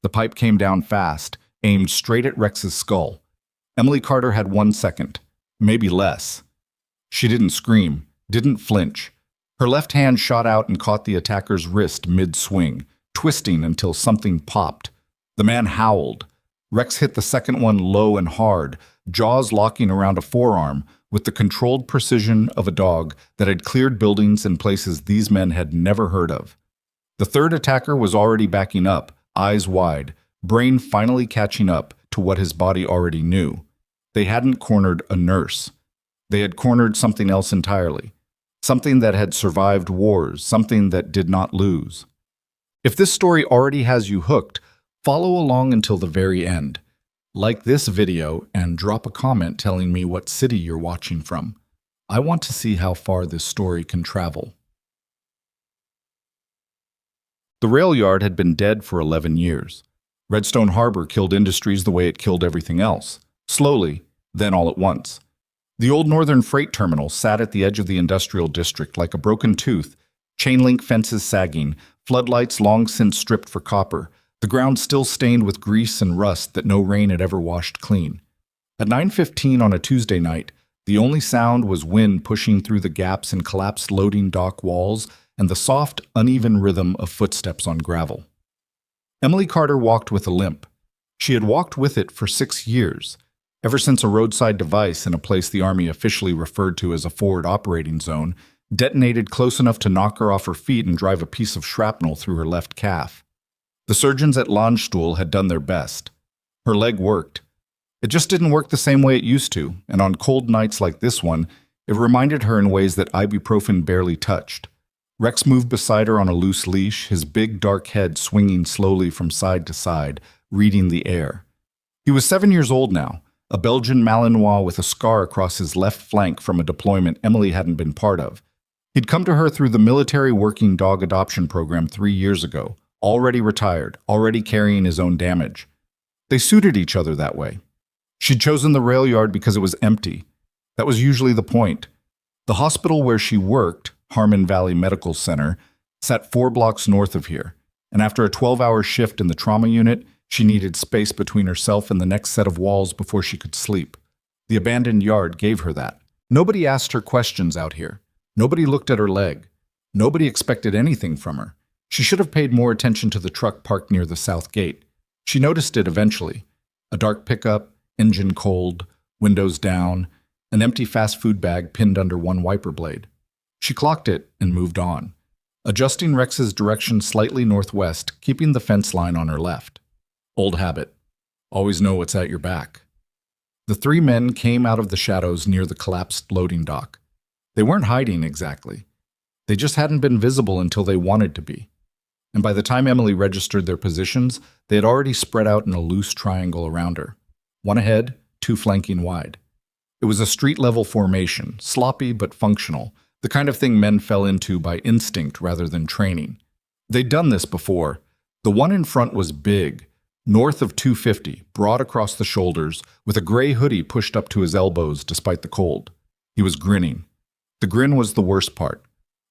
The pipe came down fast, aimed straight at Rex's skull. Emily Carter had 1 second, maybe less. She didn't scream, didn't flinch. Her left hand shot out and caught the attacker's wrist mid-swing, twisting until something popped. The man howled. Rex hit the second one low and hard, jaws locking around a forearm, with the controlled precision of a dog that had cleared buildings in places these men had never heard of. The third attacker was already backing up, eyes wide, brain finally catching up to what his body already knew. They hadn't cornered a nurse. They had cornered something else entirely. Something that had survived wars, something that did not lose. If this story already has you hooked, follow along until the very end. Like this video and drop a comment telling me what city you're watching from. I want to see how far this story can travel. The rail yard had been dead for 11 years. Redstone Harbor killed industries the way it killed everything else. Slowly, then all at once. The old northern freight terminal sat at the edge of the industrial district like a broken tooth, chain link fences sagging, floodlights long since stripped for copper, the ground still stained with grease and rust that no rain had ever washed clean. At 9:15 on a Tuesday night, the only sound was wind pushing through the gaps in collapsed loading dock walls and the soft, uneven rhythm of footsteps on gravel. Emily Carter walked with a limp. She had walked with it for 6 years, ever since a roadside device in a place the Army officially referred to as a forward operating zone detonated close enough to knock her off her feet and drive a piece of shrapnel through her left calf. The surgeons at Landstuhl had done their best. Her leg worked. It just didn't work the same way it used to, and on cold nights like this one, it reminded her in ways that ibuprofen barely touched. Rex moved beside her on a loose leash, his big dark head swinging slowly from side to side, reading the air. He was 7 years old now, a Belgian Malinois with a scar across his left flank from a deployment Emily hadn't been part of. He'd come to her through the military working dog adoption program 3 years ago, already retired, already carrying his own damage. They suited each other that way. She'd chosen the rail yard because it was empty. That was usually the point. The hospital where she worked, Harmon Valley Medical Center, sat 4 blocks north of here, and after a 12-hour shift in the trauma unit, she needed space between herself and the next set of walls before she could sleep. The abandoned yard gave her that. Nobody asked her questions out here. Nobody looked at her leg. Nobody expected anything from her. She should have paid more attention to the truck parked near the south gate. She noticed it eventually. A dark pickup, engine cold, windows down, an empty fast food bag pinned under one wiper blade. She clocked it and moved on, adjusting Rex's direction slightly northwest, keeping the fence line on her left. Old habit. Always know what's at your back. The 3 men came out of the shadows near the collapsed loading dock. They weren't hiding exactly. They just hadn't been visible until they wanted to be. And by the time Emily registered their positions, they had already spread out in a loose triangle around her. 1 ahead, 2 flanking wide. It was a street-level formation, sloppy but functional, the kind of thing men fell into by instinct rather than training. They'd done this before. The one in front was big, north of 250, broad across the shoulders, with a gray hoodie pushed up to his elbows despite the cold. He was grinning. The grin was the worst part.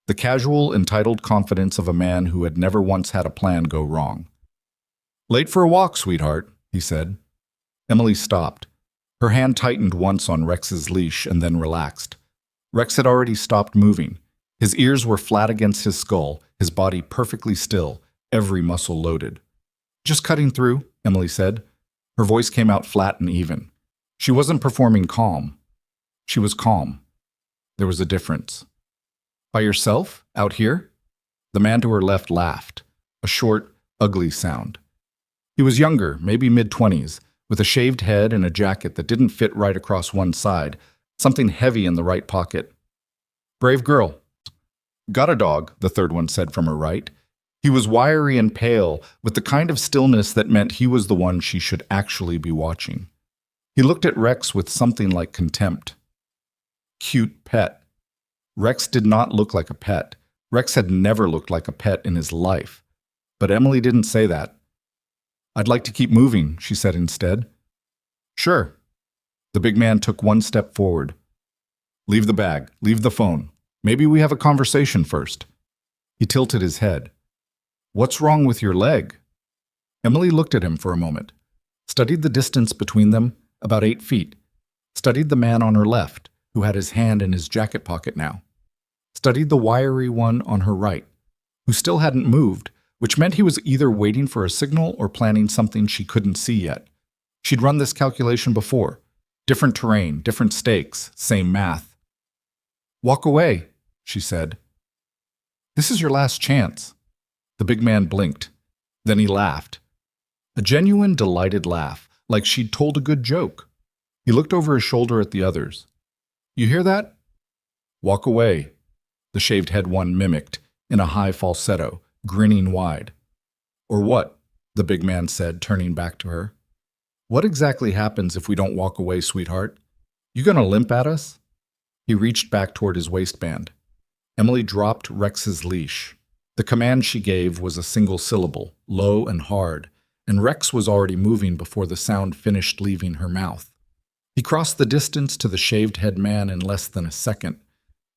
The casual, entitled confidence of a man who had never once had a plan go wrong. "Late for a walk, sweetheart," he said. Emily stopped. Her hand tightened once on Rex's leash and then relaxed. Rex had already stopped moving. His ears were flat against his skull, his body perfectly still, every muscle loaded. "Just cutting through," Emily said. Her voice came out flat and even. She wasn't performing calm. She was calm. There was a difference. "By yourself? Out here?" The man to her left laughed, a short, ugly sound. He was younger, maybe mid-20s, with a shaved head and a jacket that didn't fit right across one side, something heavy in the right pocket. "Brave girl." "Got a dog," the third one said from her right. He was wiry and pale, with the kind of stillness that meant he was the one she should actually be watching. He looked at Rex with something like contempt. Cute pet. Rex did not look like a pet. Rex had never looked like a pet in his life. But Emily didn't say that. "I'd like to keep moving," she said instead. "Sure." The big man took 1 step forward. "Leave the bag. Leave the phone. Maybe we have a conversation first." He tilted his head. "What's wrong with your leg?" Emily looked at him for a moment, studied the distance between them, about 8 feet, studied the man on her left, who had his hand in his jacket pocket now, studied the wiry one on her right, who still hadn't moved, which meant he was either waiting for a signal or planning something she couldn't see yet. She'd run this calculation before. Different terrain, different stakes, same math. "Walk away," she said. "This is your last chance." The big man blinked. Then he laughed. A genuine, delighted laugh, like she'd told a good joke. He looked over his shoulder at the others. "You hear that?" "Walk away," the shaved head one mimicked, in a high falsetto, grinning wide. "Or what?" the big man said, turning back to her. "What exactly happens if we don't walk away, sweetheart? You gonna limp at us?" He reached back toward his waistband. Emily dropped Rex's leash. The command she gave was a single syllable, low and hard, and Rex was already moving before the sound finished leaving her mouth. He crossed the distance to the shaved head man in less than a second.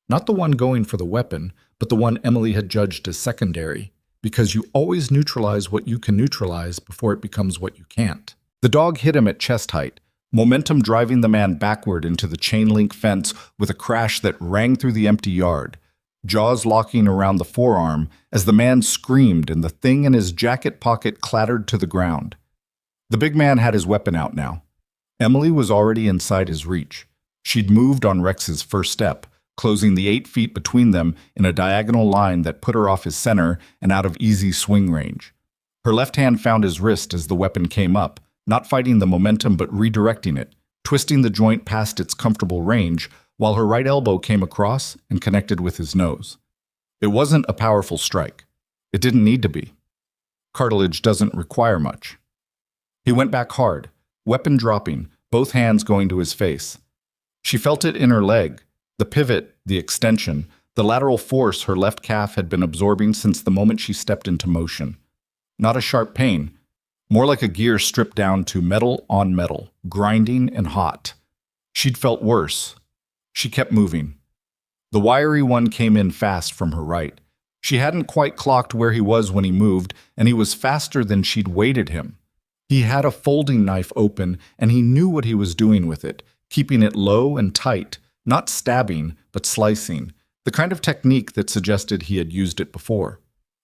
Not the one going for the weapon, but the one Emily had judged as secondary, because you always neutralize what you can neutralize before it becomes what you can't. The dog hit him at chest height, momentum driving the man backward into the chain-link fence with a crash that rang through the empty yard, jaws locking around the forearm as the man screamed and the thing in his jacket pocket clattered to the ground. The big man had his weapon out now. Emily was already inside his reach. She'd moved on Rex's first step, closing the 8 feet between them in a diagonal line that put her off his center and out of easy swing range. Her left hand found his wrist as the weapon came up, not fighting the momentum but redirecting it, twisting the joint past its comfortable range, while her right elbow came across and connected with his nose. It wasn't a powerful strike. It didn't need to be. Cartilage doesn't require much. He went back hard, weapon dropping, both hands going to his face. She felt it in her leg, the pivot, the extension, the lateral force her left calf had been absorbing since the moment she stepped into motion. Not a sharp pain, more like a gear stripped down to metal on metal, grinding and hot. She'd felt worse. She kept moving. The wiry one came in fast from her right. She hadn't quite clocked where he was when he moved, and he was faster than she'd weighted him. He had a folding knife open, and he knew what he was doing with it, keeping it low and tight, not stabbing, but slicing, the kind of technique that suggested he had used it before.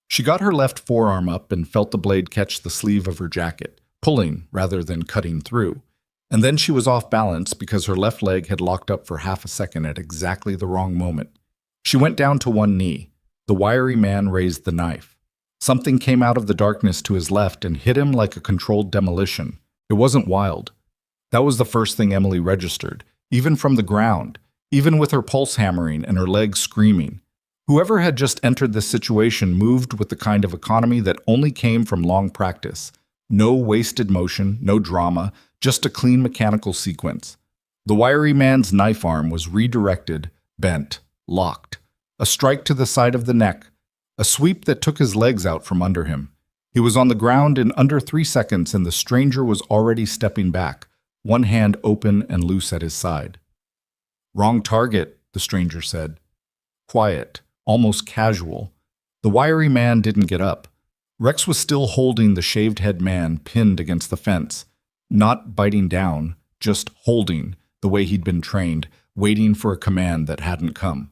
She got her left forearm up and felt the blade catch the sleeve of her jacket, pulling rather than cutting through. And then she was off balance because her left leg had locked up for half a second at exactly the wrong moment. She went down to one knee. The wiry man raised the knife. Something came out of the darkness to his left and hit him like a controlled demolition. It wasn't wild. That was the first thing Emily registered, even from the ground, even with her pulse hammering and her legs screaming. Whoever had just entered this situation moved with the kind of economy that only came from long practice. No wasted motion, no drama, just a clean mechanical sequence. The wiry man's knife arm was redirected, bent, locked. A strike to the side of the neck, a sweep that took his legs out from under him. He was on the ground in under 3 seconds and the stranger was already stepping back, one hand open and loose at his side. "Wrong target," the stranger said. Quiet, almost casual. The wiry man didn't get up. Rex was still holding the shaved head man pinned against the fence, not biting down, just holding, the way he'd been trained, waiting for a command that hadn't come.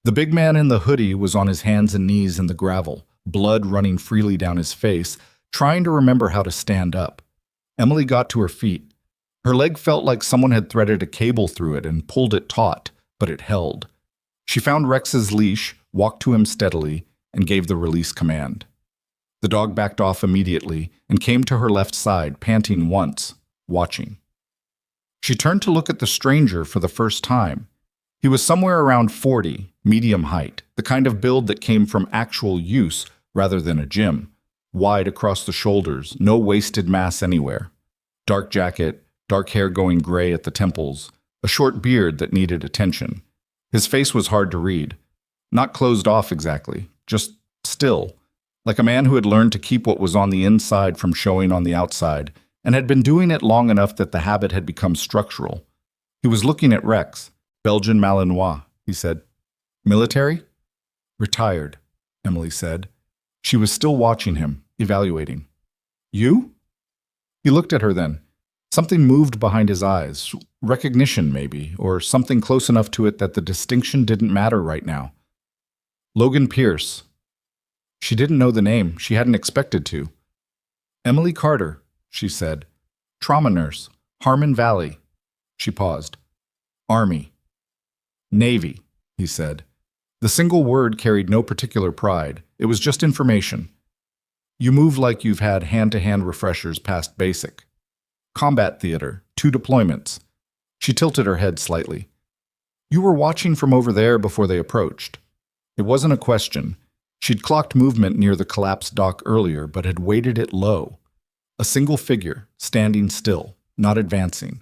The big man in the hoodie was on his hands and knees in the gravel, blood running freely down his face, trying to remember how to stand up. Emily got to her feet. Her leg felt like someone had threaded a cable through it and pulled it taut, but it held. She found Rex's leash, walked to him steadily, and gave the release command. The dog backed off immediately and came to her left side, panting once, watching. She turned to look at the stranger for the first time. He was somewhere around 40, medium height, the kind of build that came from actual use rather than a gym. Wide across the shoulders, no wasted mass anywhere. Dark jacket, dark hair going gray at the temples, a short beard that needed attention. His face was hard to read. Not closed off exactly, just still, like a man who had learned to keep what was on the inside from showing on the outside, and had been doing it long enough that the habit had become structural. He was looking at Rex. "Belgian Malinois," he said. "Military?" "Retired," Emily said. She was still watching him, evaluating. You? He looked at her then. Something moved behind his eyes. Recognition, maybe, or something close enough to it that the distinction didn't matter right now. Logan Pierce. She didn't know the name. She hadn't expected to. Emily Carter, she said. Trauma nurse. Harmon Valley. She paused. Army. Navy, he said. The single word carried no particular pride. It was just information. You move like you've had hand-to-hand refreshers past basic. Combat theater, 2 deployments. She tilted her head slightly. You were watching from over there before they approached. It wasn't a question. She'd clocked movement near the collapsed dock earlier, but had weighted it low. A single figure, standing still, not advancing.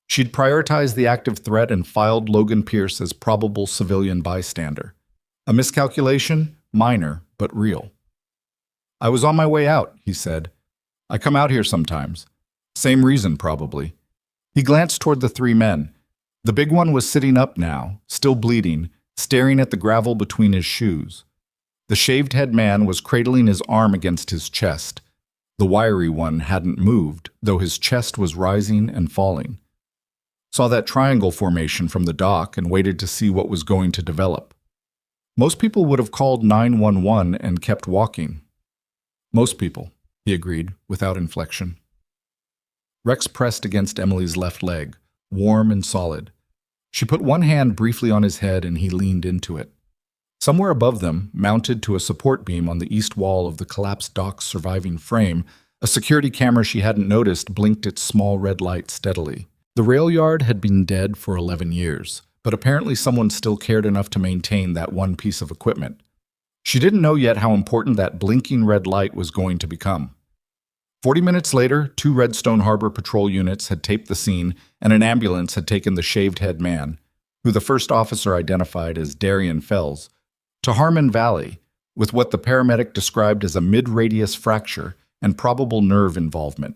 She'd prioritized the active threat and filed Logan Pierce as probable civilian bystander. A miscalculation? Minor, but real. I was on my way out, he said. I come out here sometimes. Same reason, probably. He glanced toward the 3 men. The big one was sitting up now, still bleeding, staring at the gravel between his shoes. The shaved-head man was cradling his arm against his chest. The wiry one hadn't moved, though his chest was rising and falling. Saw that triangle formation from the dock and waited to see what was going to develop. Most people would have called 911 and kept walking. Most people, he agreed, without inflection. Rex pressed against Emily's left leg, warm and solid. She put one hand briefly on his head and he leaned into it. Somewhere above them, mounted to a support beam on the east wall of the collapsed dock's surviving frame, a security camera she hadn't noticed blinked its small red light steadily. The rail yard had been dead for 11 years, but apparently someone still cared enough to maintain that one piece of equipment. She didn't know yet how important that blinking red light was going to become. 40 minutes later, 2 Redstone Harbor patrol units had taped the scene, and an ambulance had taken the shaved-head man, who the first officer identified as Darian Fells, to Harmon Valley, with what the paramedic described as a mid-radius fracture and probable nerve involvement.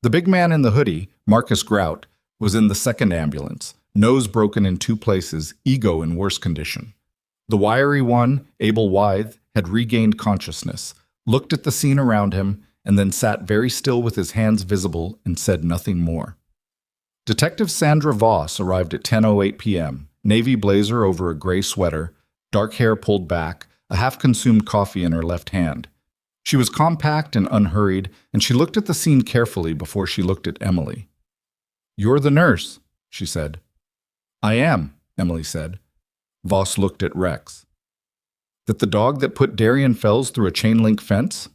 The big man in the hoodie, Marcus Grout, was in the second ambulance, nose broken in 2 places, ego in worse condition. The wiry one, Abel Wythe, had regained consciousness, looked at the scene around him, and then sat very still with his hands visible and said nothing more. Detective Sandra Voss arrived at 10:08 p.m., navy blazer over a gray sweater, dark hair pulled back, a half-consumed coffee in her left hand. She was compact and unhurried, and she looked at the scene carefully before she looked at Emily. "You're the nurse," she said. "I am," Emily said. Voss looked at Rex. "That the dog that put Darian Fells through a chain-link fence?"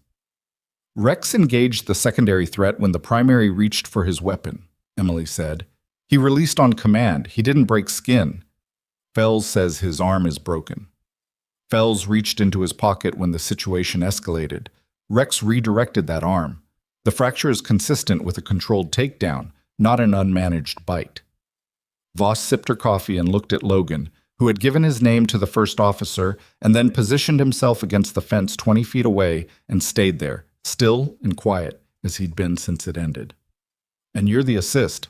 Rex engaged the secondary threat when the primary reached for his weapon, Emily said. He released on command. He didn't break skin. Fells says his arm is broken. Fells reached into his pocket when the situation escalated. Rex redirected that arm. The fracture is consistent with a controlled takedown, not an unmanaged bite. Voss sipped her coffee and looked at Logan, who had given his name to the first officer and then positioned himself against the fence 20 feet away and stayed there, still and quiet, as he'd been since it ended. "And you're the assist."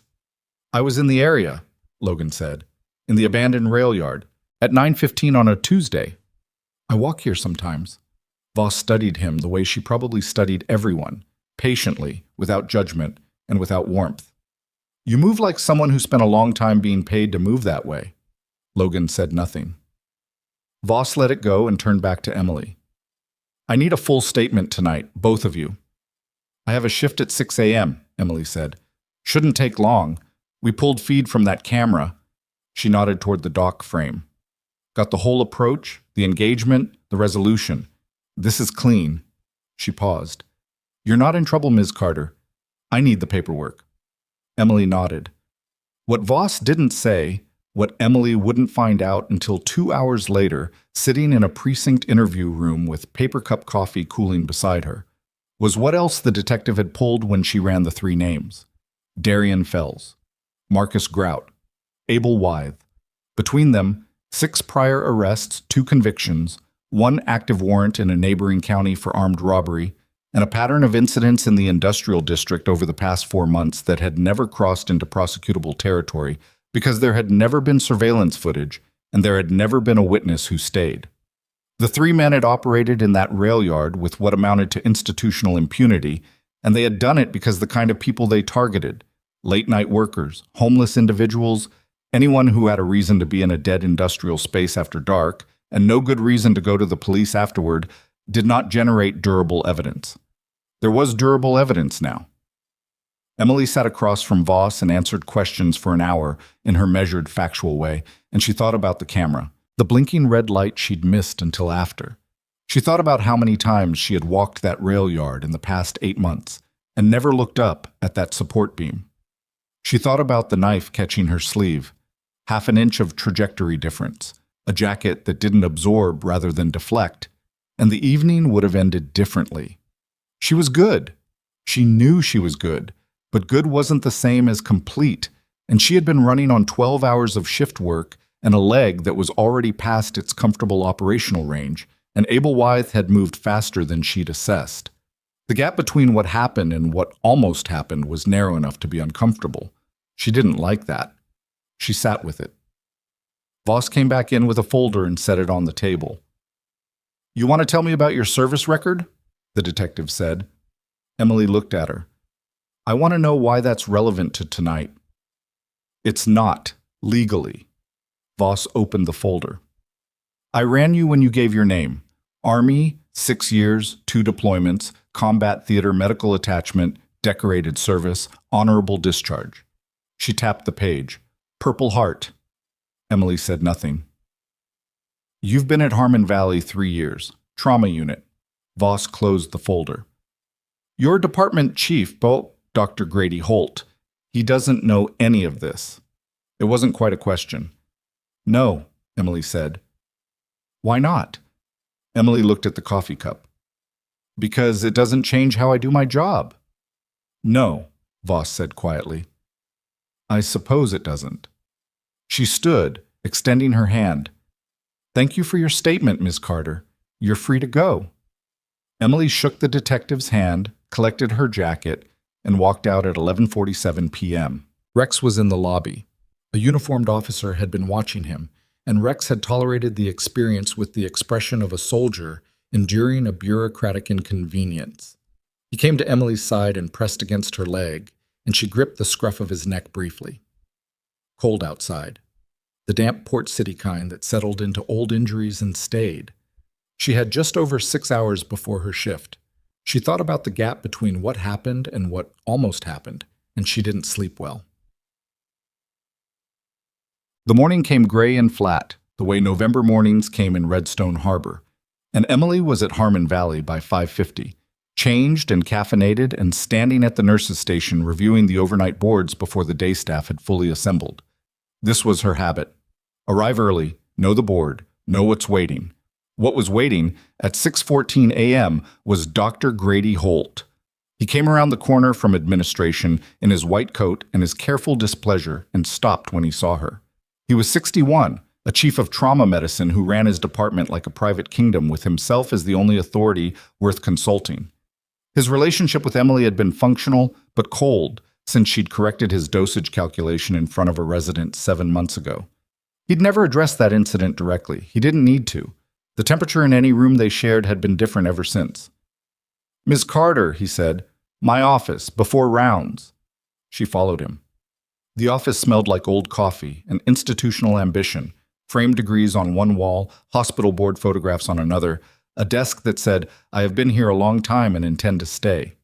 "I was in the area," Logan said, "in the abandoned rail yard, at 9:15 on a Tuesday. I walk here sometimes." Voss studied him the way she probably studied everyone, patiently, without judgment, and without warmth. "You move like someone who spent a long time being paid to move that way." Logan said nothing. Voss let it go and turned back to Emily. "I need a full statement tonight, both of you." "I have a shift at 6 a.m., Emily said. "Shouldn't take long. We pulled feed from that camera." She nodded toward the dock frame. "Got the whole approach, the engagement, the resolution. This is clean." She paused. "You're not in trouble, Ms. Carter. I need the paperwork." Emily nodded. What Voss didn't say, what Emily wouldn't find out until 2 hours later, sitting in a precinct interview room with paper cup coffee cooling beside her, was what else the detective had pulled when she ran the 3 names. Darian Fells, Marcus Grout, Abel Wythe. Between them, 6 prior arrests, 2 convictions, 1 active warrant in a neighboring county for armed robbery, and a pattern of incidents in the industrial district over the past 4 months that had never crossed into prosecutable territory because there had never been surveillance footage and there had never been a witness who stayed. The 3 men had operated in that rail yard with what amounted to institutional impunity, And they had done it because the kind of people they targeted, late-night workers, homeless individuals, anyone who had a reason to be in a dead industrial space after dark, and no good reason to go to the police afterward, did not generate durable evidence. There was durable evidence now. Emily sat across from Voss and answered questions for an hour in her measured, factual way, and she thought about the camera, the blinking red light she'd missed until after. She thought about how many times she had walked that rail yard in the past 8 months and never looked up at that support beam. She thought about the knife catching her sleeve, half an inch of trajectory difference, a jacket that didn't absorb rather than deflect, and the evening would have ended differently. She was good. She knew she was good, but good wasn't the same as complete, and she had been running on 12 hours of shift work and a leg that was already past its comfortable operational range, and Abel Wythe had moved faster than she'd assessed. The gap between what happened and what almost happened was narrow enough to be uncomfortable. She didn't like that. She sat with it. Voss came back in with a folder and set it on the table. "You want to tell me about your service record?" the detective said. Emily looked at her. "I want to know why that's relevant to tonight." "It's not, legally." Voss opened the folder. "I ran you when you gave your name. Army, 6 years, 2 deployments, combat theater medical attachment, decorated service, honorable discharge." She tapped the page. "Purple Heart." Emily said nothing. "You've been at Harmon Valley 3 years. Trauma unit." Voss closed the folder. "Your department chief, Dr. Grady Holt. He doesn't know any of this." It wasn't quite a question. "No," Emily said. "Why not?" Emily looked at the coffee cup. "Because it doesn't change how I do my job." "No," Voss said quietly. "I suppose it doesn't." She stood, extending her hand. "Thank you for your statement, Miss Carter. You're free to go." Emily shook the detective's hand, collected her jacket, and walked out at 11:47 p.m. Rex was in the lobby. A uniformed officer had been watching him, and Rex had tolerated the experience with the expression of a soldier enduring a bureaucratic inconvenience. He came to Emily's side and pressed against her leg, and she gripped the scruff of his neck briefly. Cold outside. The damp Port City kind that settled into old injuries and stayed. She had just over 6 hours before her shift. She thought about the gap between what happened and what almost happened, and she didn't sleep well. The morning came gray and flat, the way November mornings came in Redstone Harbor, and Emily was at Harmon Valley by 5:50, changed and caffeinated and standing at the nurses' station reviewing the overnight boards before the day staff had fully assembled. This was her habit. Arrive early, know the board, know what's waiting. What was waiting at 6:14 a.m. was Dr. Grady Holt. He came around the corner from administration in his white coat and his careful displeasure and stopped when he saw her. He was 61, a chief of trauma medicine who ran his department like a private kingdom with himself as the only authority worth consulting. His relationship with Emily had been functional but cold since she'd corrected his dosage calculation in front of a resident 7 months ago. He'd never addressed that incident directly. He didn't need to. The temperature in any room they shared had been different ever since. "Ms. Carter," he said, "my office, before rounds." She followed him. The office smelled like old coffee and institutional ambition, framed degrees on one wall, hospital board photographs on another, a desk that said, "I have been here a long time and intend to stay."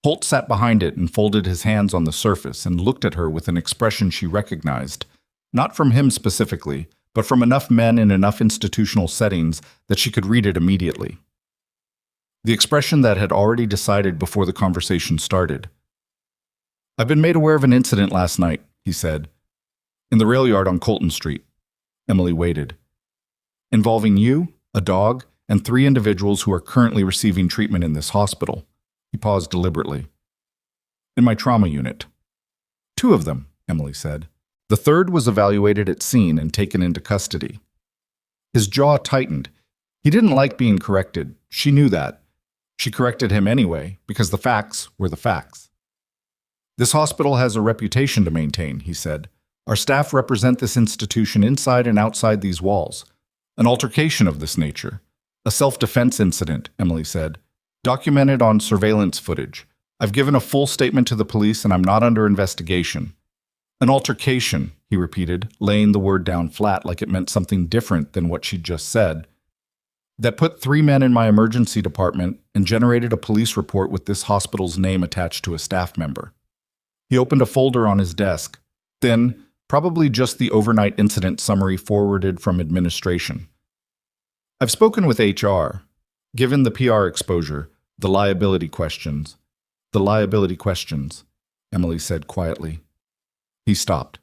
Holt sat behind it and folded his hands on the surface and looked at her with an expression she recognized, not from him specifically, but from enough men in enough institutional settings that she could read it immediately. The expression that had already decided before the conversation started. "I've been made aware of an incident last night," he said. "In the rail yard on Colton Street." Emily waited. "Involving you, a dog, and 3 individuals who are currently receiving treatment in this hospital." He paused deliberately. "In my trauma unit." 2 of them, Emily said. The 3rd was evaluated at scene and taken into custody. His jaw tightened. He didn't like being corrected. She knew that. She corrected him anyway, because the facts were the facts. "This hospital has a reputation to maintain," he said. "Our staff represent this institution inside and outside these walls. An altercation of this nature. A self-defense incident," Emily said. "Documented on surveillance footage. I've given a full statement to the police and I'm not under investigation. An altercation, he repeated, laying the word down flat like it meant something different than what she'd just said, that put 3 men in my emergency department and generated a police report with this hospital's name attached to a staff member. He opened a folder on his desk, thin, probably just the overnight incident summary forwarded from administration. I've spoken with HR. Given the PR exposure, the liability questions, Emily said quietly. He stopped.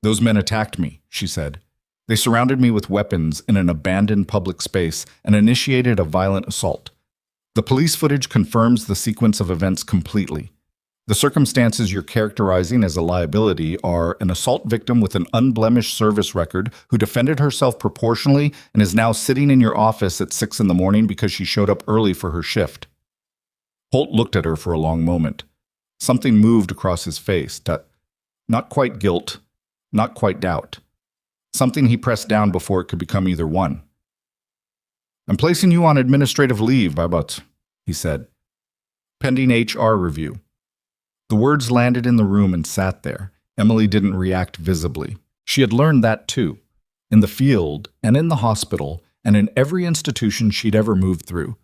Those men attacked me, she said. They surrounded me with weapons in an abandoned public space and initiated a violent assault. The police footage confirms the sequence of events completely. The circumstances you're characterizing as a liability are an assault victim with an unblemished service record who defended herself proportionally and is now sitting in your office at 6 in the morning because she showed up early for her shift. Holt looked at her for a long moment. Something moved across his face. Not quite guilt, not quite doubt. Something he pressed down before it could become either one. I'm placing you on administrative leave, Babat, he said. Pending HR review. The words landed in the room and sat there. Emily didn't react visibly. She had learned that too. In the field, and in the hospital, and in every institution she'd ever moved through,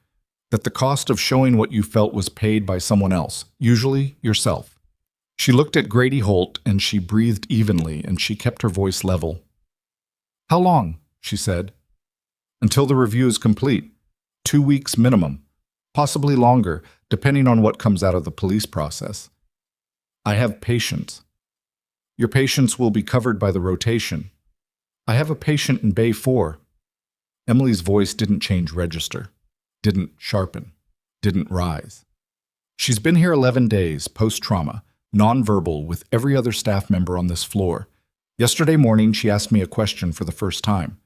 that the cost of showing what you felt was paid by someone else, usually yourself. She looked at Grady Holt and she breathed evenly and she kept her voice level. How long? She said. Until the review is complete. 2 weeks minimum. Possibly longer, depending on what comes out of the police process. I have patience. Your patients will be covered by the rotation. I have a patient in Bay 4. Emily's voice didn't change register, didn't sharpen, didn't rise. She's been here 11 days, post-trauma, nonverbal with every other staff member on this floor. Yesterday morning, she asked me a question for the first time.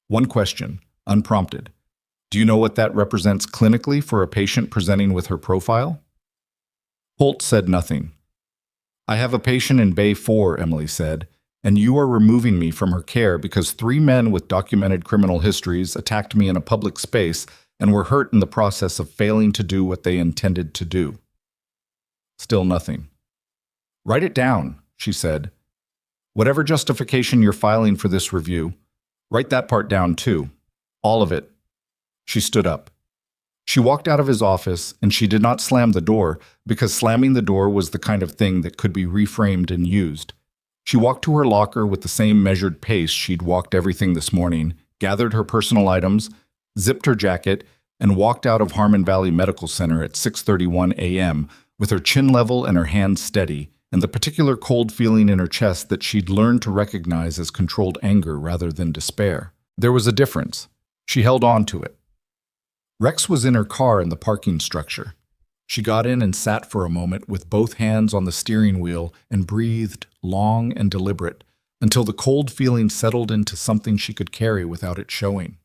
One question, unprompted. Do you know what that represents clinically for a patient presenting with her profile? Holt said nothing. I have a patient in Bay 4, Emily said, and you are removing me from her care because 3 men with documented criminal histories attacked me in a public space and were hurt in the process of failing to do what they intended to do. Still nothing. Write it down, she said. Whatever justification you're filing for this review, write that part down too. All of it. She stood up. She walked out of his office, and she did not slam the door, because slamming the door was the kind of thing that could be reframed and used. She walked to her locker with the same measured pace she'd walked everything this morning, gathered her personal items, zipped her jacket, and walked out of Harmon Valley Medical Center at 6:31 a.m. with her chin level and her hands steady, and the particular cold feeling in her chest that she'd learned to recognize as controlled anger rather than despair. There was a difference. She held on to it. Rex was in her car in the parking structure. She got in and sat for a moment with both hands on the steering wheel and breathed long and deliberate until the cold feeling settled into something she could carry without it showing.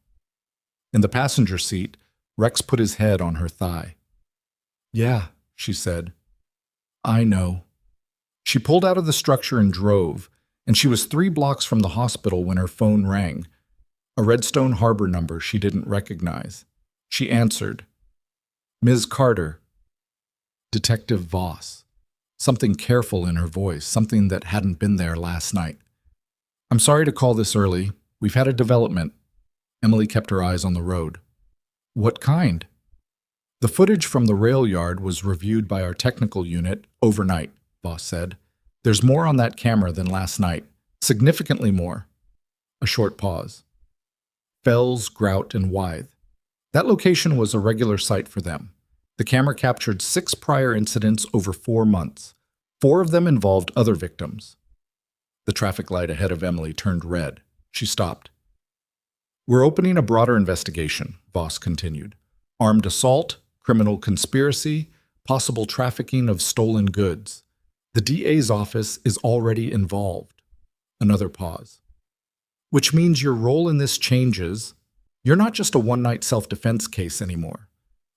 In the passenger seat, Rex put his head on her thigh. Yeah, she said. I know. She pulled out of the structure and drove, and she was 3 blocks from the hospital when her phone rang, a Redstone Harbor number she didn't recognize. She answered. Ms. Carter. Detective Voss. Something careful in her voice, something that hadn't been there last night. I'm sorry to call this early. We've had a development. Emily kept her eyes on the road. What kind? The footage from the rail yard was reviewed by our technical unit overnight, Voss said. There's more on that camera than last night. Significantly more. A short pause. Fells, Grout, and Wythe. That location was a regular site for them. The camera captured 6 prior incidents over 4 months. 4 of them involved other victims. The traffic light ahead of Emily turned red. She stopped. We're opening a broader investigation, Voss continued. Armed assault, criminal conspiracy, possible trafficking of stolen goods. The DA's office is already involved. Another pause. Which means your role in this changes. You're not just a one-night self-defense case anymore.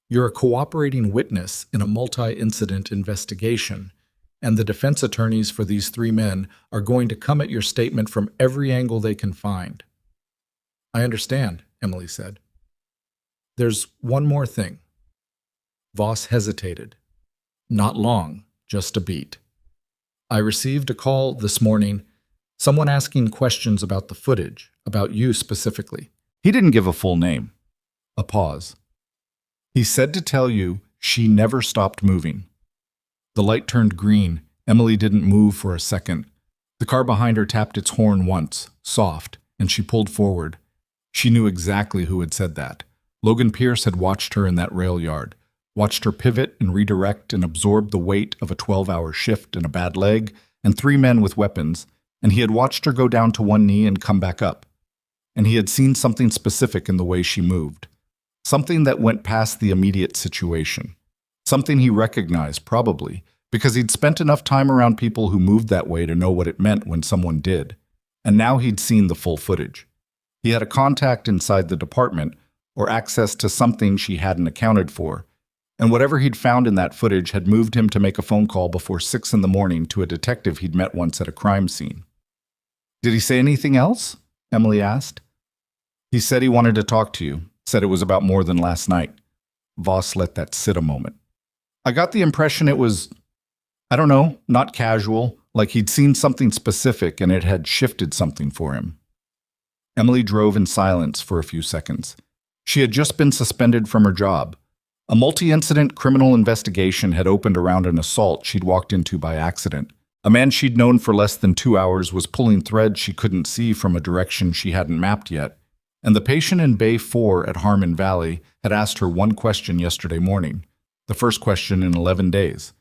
You're a cooperating witness in a multi-incident investigation, and the defense attorneys for these 3 men are going to come at your statement from every angle they can find. I understand, Emily said. There's one more thing. Voss hesitated. Not long, just a beat. I received a call this morning, someone asking questions about the footage, about you specifically. He didn't give a full name. A pause. He said to tell you she never stopped moving. The light turned green. Emily didn't move for a second. The car behind her tapped its horn once, soft, and she pulled forward. She knew exactly who had said that. Logan Pierce had watched her in that rail yard, watched her pivot and redirect and absorb the weight of a 12-hour shift and a bad leg and 3 men with weapons, and he had watched her go down to one knee and come back up. And he had seen something specific in the way she moved, something that went past the immediate situation, something he recognized probably because he'd spent enough time around people who moved that way to know what it meant when someone did. And now he'd seen the full footage. He had a contact inside the department or access to something she hadn't accounted for, and whatever he'd found in that footage had moved him to make a phone call before 6 in the morning to a detective he'd met once at a crime scene. "Did he say anything else?" Emily asked. "He said he wanted to talk to you, said it was about more than last night." Voss let that sit a moment. "I got the impression it was, I don't know, not casual, like he'd seen something specific and it had shifted something for him." Emily drove in silence for a few seconds. She had just been suspended from her job. A multi-incident criminal investigation had opened around an assault she'd walked into by accident. A man she'd known for less than 2 hours was pulling threads she couldn't see from a direction she hadn't mapped yet. And the patient in Bay 4 at Harmon Valley had asked her one question yesterday morning, the first question in 11 days.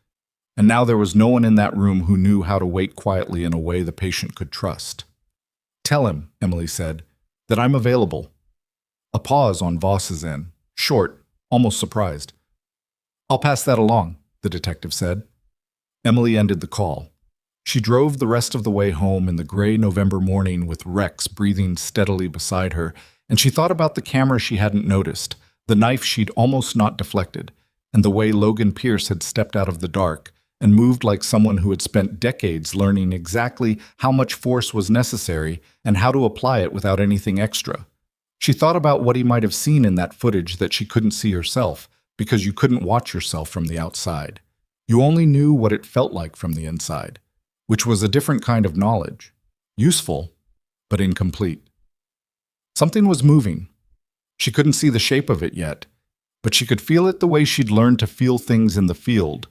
And now there was no one in that room who knew how to wait quietly in a way the patient could trust. "Tell him," Emily said, "that I'm available." A pause on Voss's end, short, almost surprised. "I'll pass that along," the detective said. Emily ended the call. She drove the rest of the way home in the gray November morning with Rex breathing steadily beside her, and she thought about the camera she hadn't noticed, the knife she'd almost not deflected, and the way Logan Pierce had stepped out of the dark and moved like someone who had spent decades learning exactly how much force was necessary and how to apply it without anything extra. She thought about what he might have seen in that footage that she couldn't see herself, because you couldn't watch yourself from the outside. You only knew what it felt like from the inside, which was a different kind of knowledge. Useful, but incomplete. Something was moving. She couldn't see the shape of it yet, but she could feel it the way she'd learned to feel things in the field,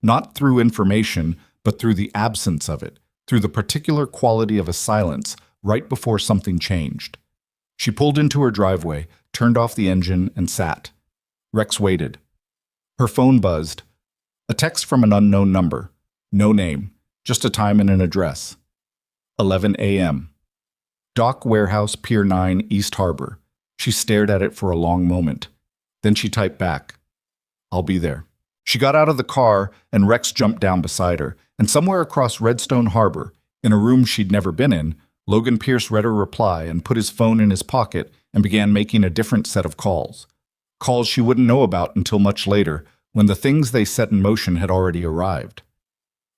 not through information, but through the absence of it, through the particular quality of a silence right before something changed. She pulled into her driveway, turned off the engine, and sat. Rex waited. Her phone buzzed. A text from an unknown number. No name, just a time and an address. 11 a.m. Dock Warehouse, Pier 9, East Harbor. She stared at it for a long moment. Then she typed back, "I'll be there." She got out of the car, and Rex jumped down beside her, and somewhere across Redstone Harbor, in a room she'd never been in, Logan Pierce read her reply and put his phone in his pocket and began making a different set of calls. Calls she wouldn't know about until much later, when the things they set in motion had already arrived.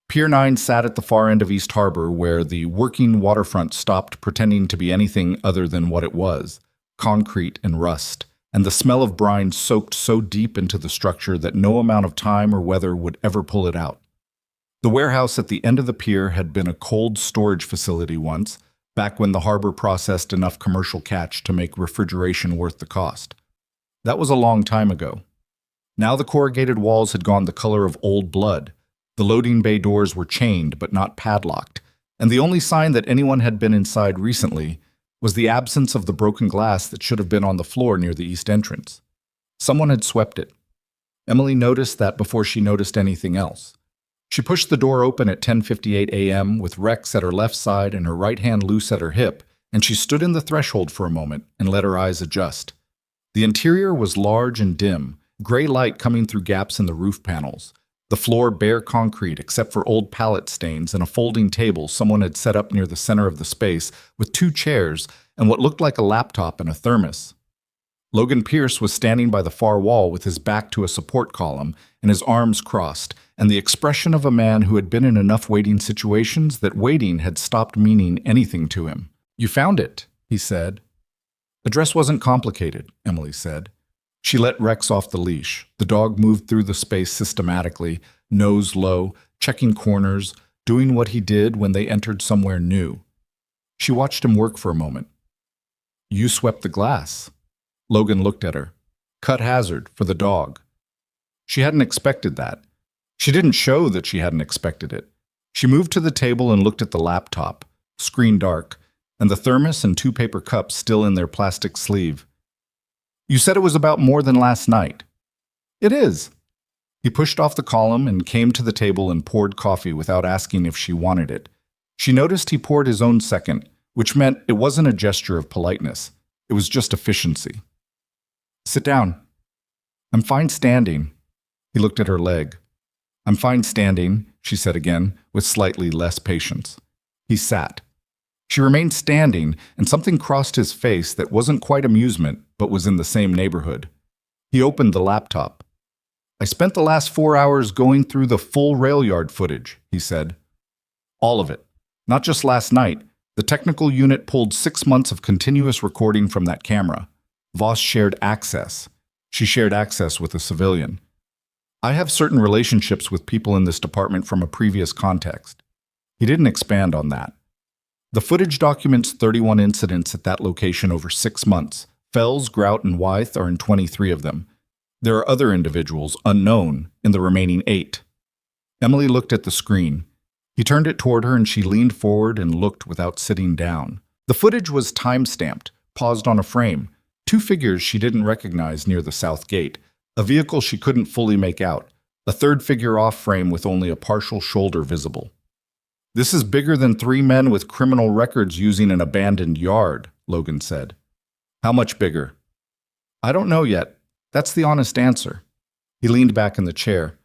Pier 9 sat at the far end of East Harbor, where the working waterfront stopped pretending to be anything other than what it was, concrete and rust, and the smell of brine soaked so deep into the structure that no amount of time or weather would ever pull it out. The warehouse at the end of the pier had been a cold storage facility once, back when the harbor processed enough commercial catch to make refrigeration worth the cost. That was a long time ago. Now the corrugated walls had gone the color of old blood. The loading bay doors were chained but not padlocked, and the only sign that anyone had been inside recently was the absence of the broken glass that should have been on the floor near the east entrance. Someone had swept it. Emily noticed that before she noticed anything else. She pushed the door open at 10:58 a.m. with Rex at her left side and her right hand loose at her hip, and she stood in the threshold for a moment and let her eyes adjust. The interior was large and dim, gray light coming through gaps in the roof panels. The floor bare concrete except for old pallet stains and a folding table someone had set up near the center of the space with 2 chairs and what looked like a laptop and a thermos. Logan Pierce was standing by the far wall with his back to a support column and his arms crossed, and the expression of a man who had been in enough waiting situations that waiting had stopped meaning anything to him. "You found it," he said. "Address wasn't complicated," Emily said. She let Rex off the leash. The dog moved through the space systematically, nose low, checking corners, doing what he did when they entered somewhere new. She watched him work for a moment. You swept the glass. Logan looked at her. Cut hazard for the dog. She hadn't expected that. She didn't show that she hadn't expected it. She moved to the table and looked at the laptop, screen dark, and the thermos and 2 paper cups still in their plastic sleeve. You said it was about more than last night. It is. He pushed off the column and came to the table and poured coffee without asking if she wanted it. She noticed he poured his own second, which meant it wasn't a gesture of politeness. It was just efficiency. Sit down. I'm fine standing. He looked at her leg. I'm fine standing, she said again, with slightly less patience. He sat. She remained standing, and something crossed his face that wasn't quite amusement, but was in the same neighborhood. He opened the laptop. I spent the last 4 hours going through the full rail yard footage, he said. All of it. Not just last night. The technical unit pulled 6 months of continuous recording from that camera. Voss shared access. She shared access with a civilian. I have certain relationships with people in this department from a previous context. He didn't expand on that. The footage documents 31 incidents at that location over 6 months. Fells, Grout, and Wythe are in 23 of them. There are other individuals, unknown, in the remaining 8. Emily looked at the screen. He turned it toward her and she leaned forward and looked without sitting down. The footage was time-stamped, paused on a frame. 2 figures she didn't recognize near the south gate. A vehicle she couldn't fully make out. A 3rd figure off frame with only a partial shoulder visible. This is bigger than 3 men with criminal records using an abandoned yard, Logan said. How much bigger? I don't know yet. That's the honest answer. He leaned back in the chair.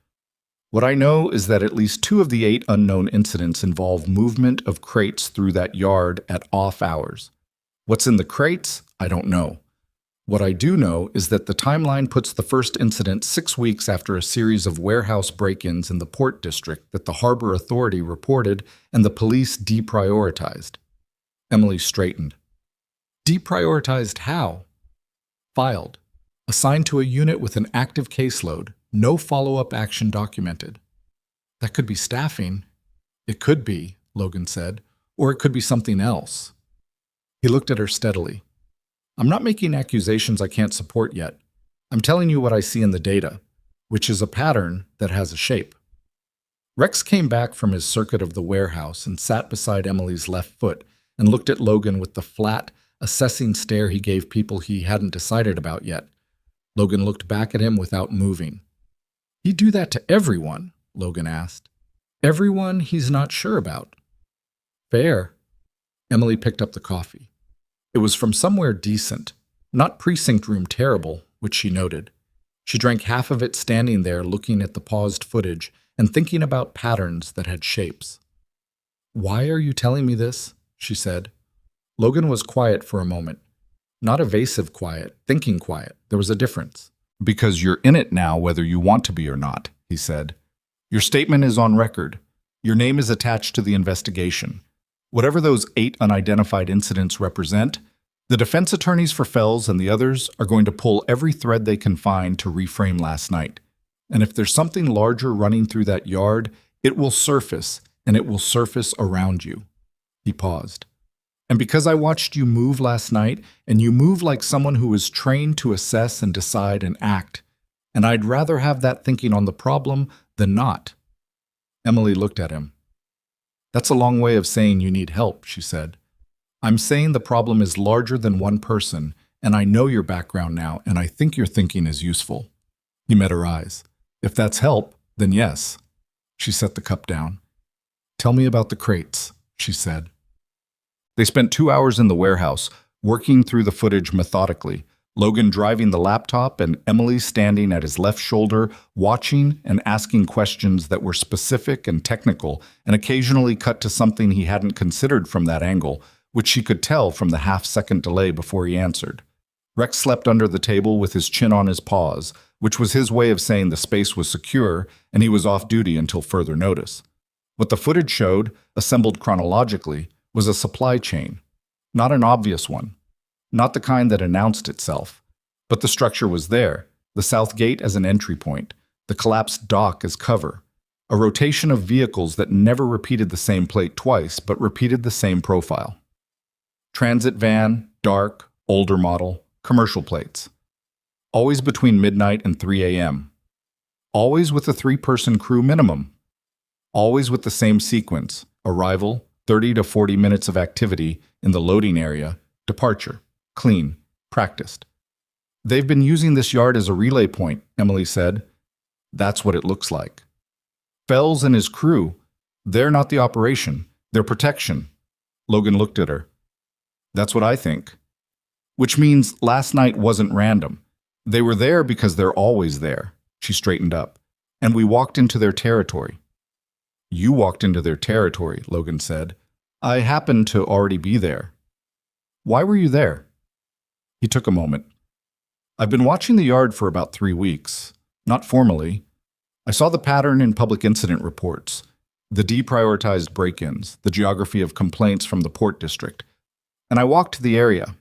What I know is that at least 2 of the 8 unknown incidents involve movement of crates through that yard at off hours. What's in the crates? I don't know. What I do know is that the timeline puts the first incident 6 weeks after a series of warehouse break-ins in the Port District that the Harbor Authority reported and the police deprioritized. Emily straightened. Deprioritized how? Filed. Assigned to a unit with an active caseload, no follow-up action documented. That could be staffing. It could be, Logan said, or it could be something else. He looked at her steadily. I'm not making accusations I can't support yet. I'm telling you what I see in the data, which is a pattern that has a shape. Rex came back from his circuit of the warehouse and sat beside Emily's left foot and looked at Logan with the flat, assessing stare he gave people he hadn't decided about yet. Logan looked back at him without moving. He'd do that to everyone, Logan asked. Everyone he's not sure about. Fair. Emily picked up the coffee. It was from somewhere decent, not precinct room terrible, which she noted. She drank half of it standing there looking at the paused footage and thinking about patterns that had shapes. Why are you telling me this? She said. Logan was quiet for a moment. Not evasive quiet, thinking quiet. There was a difference. Because you're in it now whether you want to be or not, he said. Your statement is on record. Your name is attached to the investigation. Whatever those 8 unidentified incidents represent, the defense attorneys for Fells and the others are going to pull every thread they can find to reframe last night. And if there's something larger running through that yard, it will surface, and it will surface around you. He paused. And because I watched you move last night, and you move like someone who is trained to assess and decide and act, and I'd rather have that thinking on the problem than not. Emily looked at him. That's a long way of saying you need help, she said. I'm saying the problem is larger than one person, and I know your background now, and I think your thinking is useful. He met her eyes. If that's help, then yes. She set the cup down. Tell me about the crates, she said. They spent 2 hours in the warehouse, working through the footage methodically, Logan driving the laptop and Emily standing at his left shoulder, watching and asking questions that were specific and technical and occasionally cut to something he hadn't considered from that angle, which she could tell from the half-second delay before he answered. Rex slept under the table with his chin on his paws, which was his way of saying the space was secure and he was off duty until further notice. What the footage showed, assembled chronologically, was a supply chain, not an obvious one. Not the kind that announced itself. But the structure was there, the south gate as an entry point, the collapsed dock as cover. A rotation of vehicles that never repeated the same plate twice, but repeated the same profile. Transit van, dark, older model, commercial plates. Always between midnight and 3 a.m. Always with a 3-person crew minimum. Always with the same sequence: arrival, 30 to 40 minutes of activity in the loading area, departure, clean, practiced. They've been using this yard as a relay point, Emily said. That's what it looks like. Fells and his crew, they're not the operation, they're protection. Logan looked at her. That's what I think. Which means last night wasn't random. They were there because they're always there. She straightened up. And we walked into their territory. You walked into their territory, Logan said. I happened to already be there. Why were you there? He took a moment. I've been watching the yard for about 3 weeks. Not formally. I saw the pattern in public incident reports, the deprioritized break-ins, the geography of complaints from the Port District. And I walked to the area,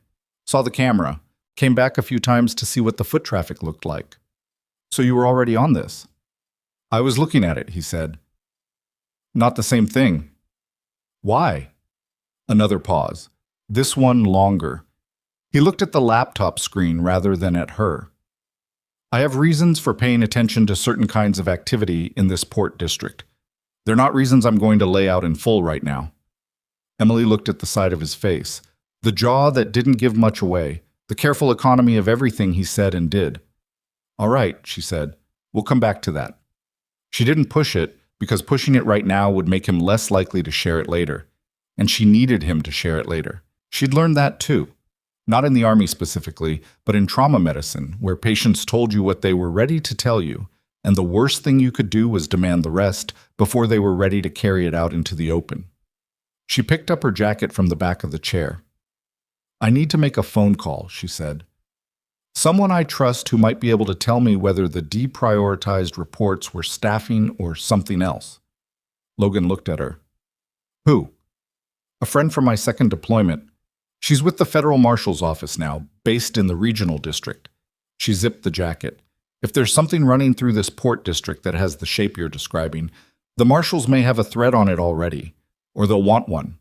saw the camera, came back a few times to see what the foot traffic looked like. So you were already on this? I was looking at it, he said. Not the same thing. Why? Another pause. This one longer. He looked at the laptop screen rather than at her. I have reasons for paying attention to certain kinds of activity in this Port District. They're not reasons I'm going to lay out in full right now. Emily looked at the side of his face, the jaw that didn't give much away, the careful economy of everything he said and did. All right, she said. We'll come back to that. She didn't push it, because pushing it right now would make him less likely to share it later. And she needed him to share it later. She'd learned that too. Not in the Army specifically, but in trauma medicine, where patients told you what they were ready to tell you, and the worst thing you could do was demand the rest before they were ready to carry it out into the open. She picked up her jacket from the back of the chair. I need to make a phone call, she said. Someone I trust who might be able to tell me whether the deprioritized reports were staffing or something else. Logan looked at her. Who? A friend from my second deployment. She's with the Federal Marshal's office now, based in the regional district. She zipped the jacket. If there's something running through this Port District that has the shape you're describing, the Marshals may have a thread on it already, or they'll want one.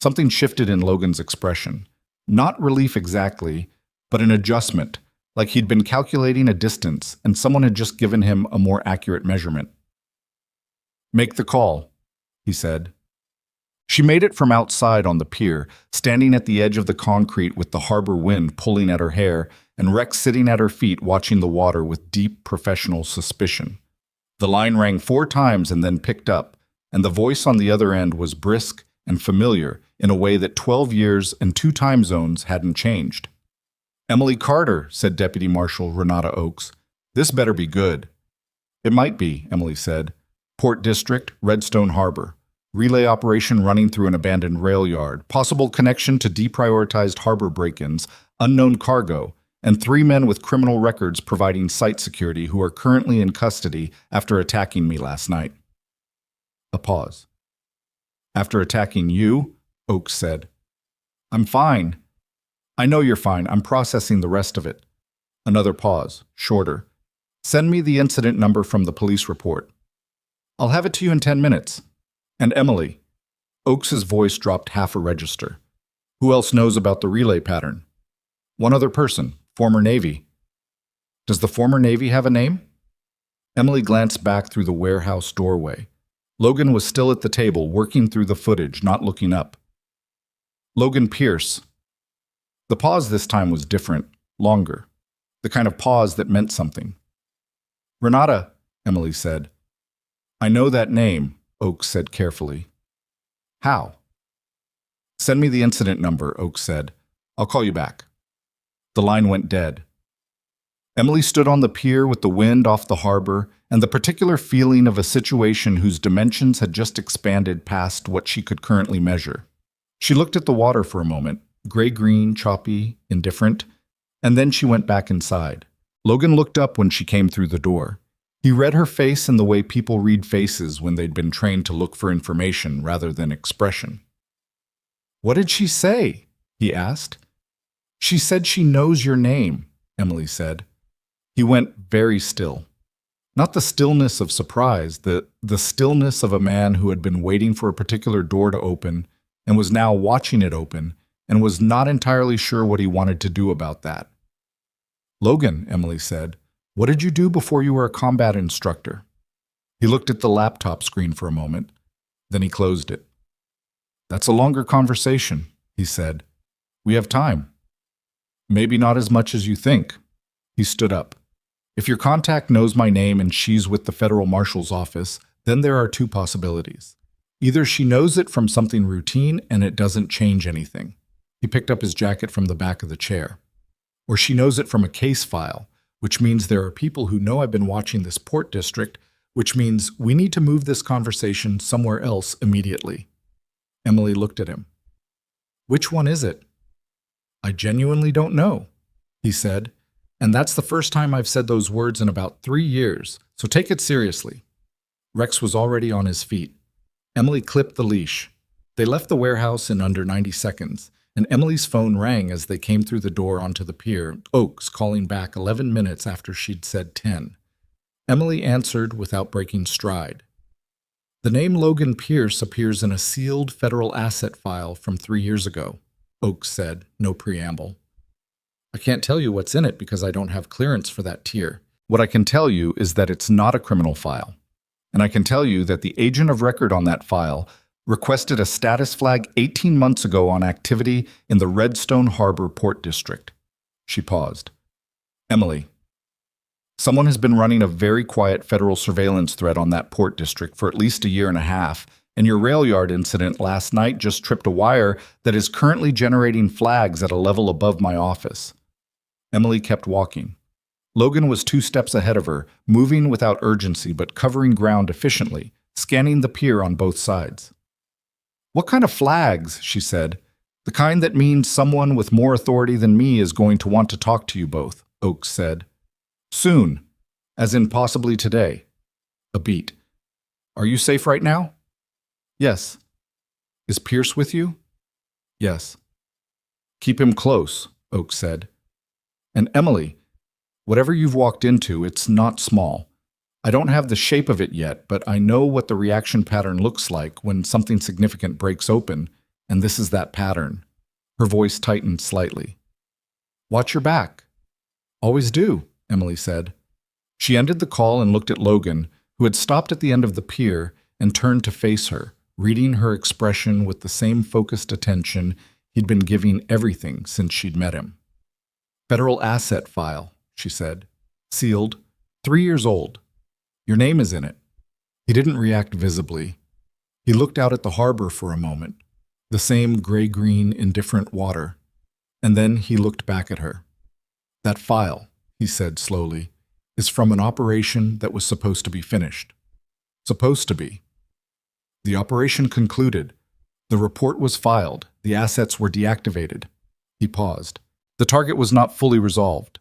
Something shifted in Logan's expression. Not relief exactly, but an adjustment, like he'd been calculating a distance and someone had just given him a more accurate measurement. Make the call, he said. She made it from outside on the pier, standing at the edge of the concrete with the harbor wind pulling at her hair and Rex sitting at her feet watching the water with deep professional suspicion. The line rang 4 times and then picked up, and the voice on the other end was brisk and familiar in a way that 12 years and 2 time zones hadn't changed. Emily Carter, said Deputy Marshal Renata Oakes. This better be good. It might be, Emily said. Port District, Redstone Harbor. Relay operation running through an abandoned rail yard. Possible connection to deprioritized harbor break-ins. Unknown cargo. And 3 men with criminal records providing site security who are currently in custody after attacking me last night. A pause. After attacking you? Oakes said. I'm fine. I know you're fine. I'm processing the rest of it. Another pause, shorter. Send me the incident number from the police report. I'll have it to you in 10 minutes. And Emily. Oakes's voice dropped half a register. Who else knows about the relay pattern? One other person, former Navy. Does the former Navy have a name? Emily glanced back through the warehouse doorway. Logan was still at the table, working through the footage, not looking up. Logan Pierce. The pause this time was different, longer. The kind of pause that meant something. Renata, Emily said. I know that name, Oakes said carefully. How? Send me the incident number, Oakes said. I'll call you back. The line went dead. Emily stood on the pier with the wind off the harbor and the particular feeling of a situation whose dimensions had just expanded past what she could currently measure. She looked at the water for a moment, gray-green, choppy, indifferent, and then she went back inside. Logan looked up when she came through the door. He read her face in the way people read faces when they'd been trained to look for information rather than expression. What did she say? He asked. She said she knows your name, Emily said. He went very still. Not the stillness of surprise, the stillness of a man who had been waiting for a particular door to open and was now watching it open and was not entirely sure what he wanted to do about that. "Logan," Emily said, "what did you do before you were a combat instructor?" He looked at the laptop screen for a moment, then he closed it. "That's a longer conversation," he said. "We have time." "Maybe not as much as you think." He stood up. "If your contact knows my name and she's with the federal marshal's office, then there are two possibilities. Either she knows it from something routine and it doesn't change anything." He picked up his jacket from the back of the chair. "Or she knows it from a case file, which means there are people who know I've been watching this port district, which means we need to move this conversation somewhere else immediately." Emily looked at him. "Which one is it?" "I genuinely don't know," he said. "And that's the first time I've said those words in about 3 years, so take it seriously." Rex was already on his feet. Emily clipped the leash. They left the warehouse in under 90 seconds, and Emily's phone rang as they came through the door onto the pier, Oakes calling back 11 minutes after she'd said 10. Emily answered without breaking stride. "The name Logan Pierce appears in a sealed federal asset file from 3 years ago," Oakes said, no preamble. "I can't tell you what's in it because I don't have clearance for that tier. What I can tell you is that it's not a criminal file. And I can tell you that the agent of record on that file requested a status flag 18 months ago on activity in the Redstone Harbor Port District." She paused. "Emily, someone has been running a very quiet federal surveillance thread on that port district for at least a year and a half, and your rail yard incident last night just tripped a wire that is currently generating flags at a level above my office." Emily kept walking. Logan was 2 steps ahead of her, moving without urgency but covering ground efficiently, scanning the pier on both sides. "What kind of flags?" she said. "The kind that means someone with more authority than me is going to want to talk to you both," Oakes said. "Soon, as in possibly today." A beat. "Are you safe right now?" "Yes." "Is Pierce with you?" "Yes." "Keep him close," Oakes said. "And Emily, whatever you've walked into, it's not small. I don't have the shape of it yet, but I know what the reaction pattern looks like when something significant breaks open, and this is that pattern." Her voice tightened slightly. "Watch your back." "Always do," Emily said. She ended the call and looked at Logan, who had stopped at the end of the pier, and turned to face her, reading her expression with the same focused attention he'd been giving everything since she'd met him. "Federal asset file," she said. "Sealed. 3 years old. Your name is in it." He didn't react visibly. He looked out at the harbor for a moment, the same gray-green, indifferent water, and then he looked back at her. "That file," he said slowly, "is from an operation that was supposed to be finished." Supposed to be. The operation concluded. The report was filed. The assets were deactivated. He paused. The target was not fully resolved.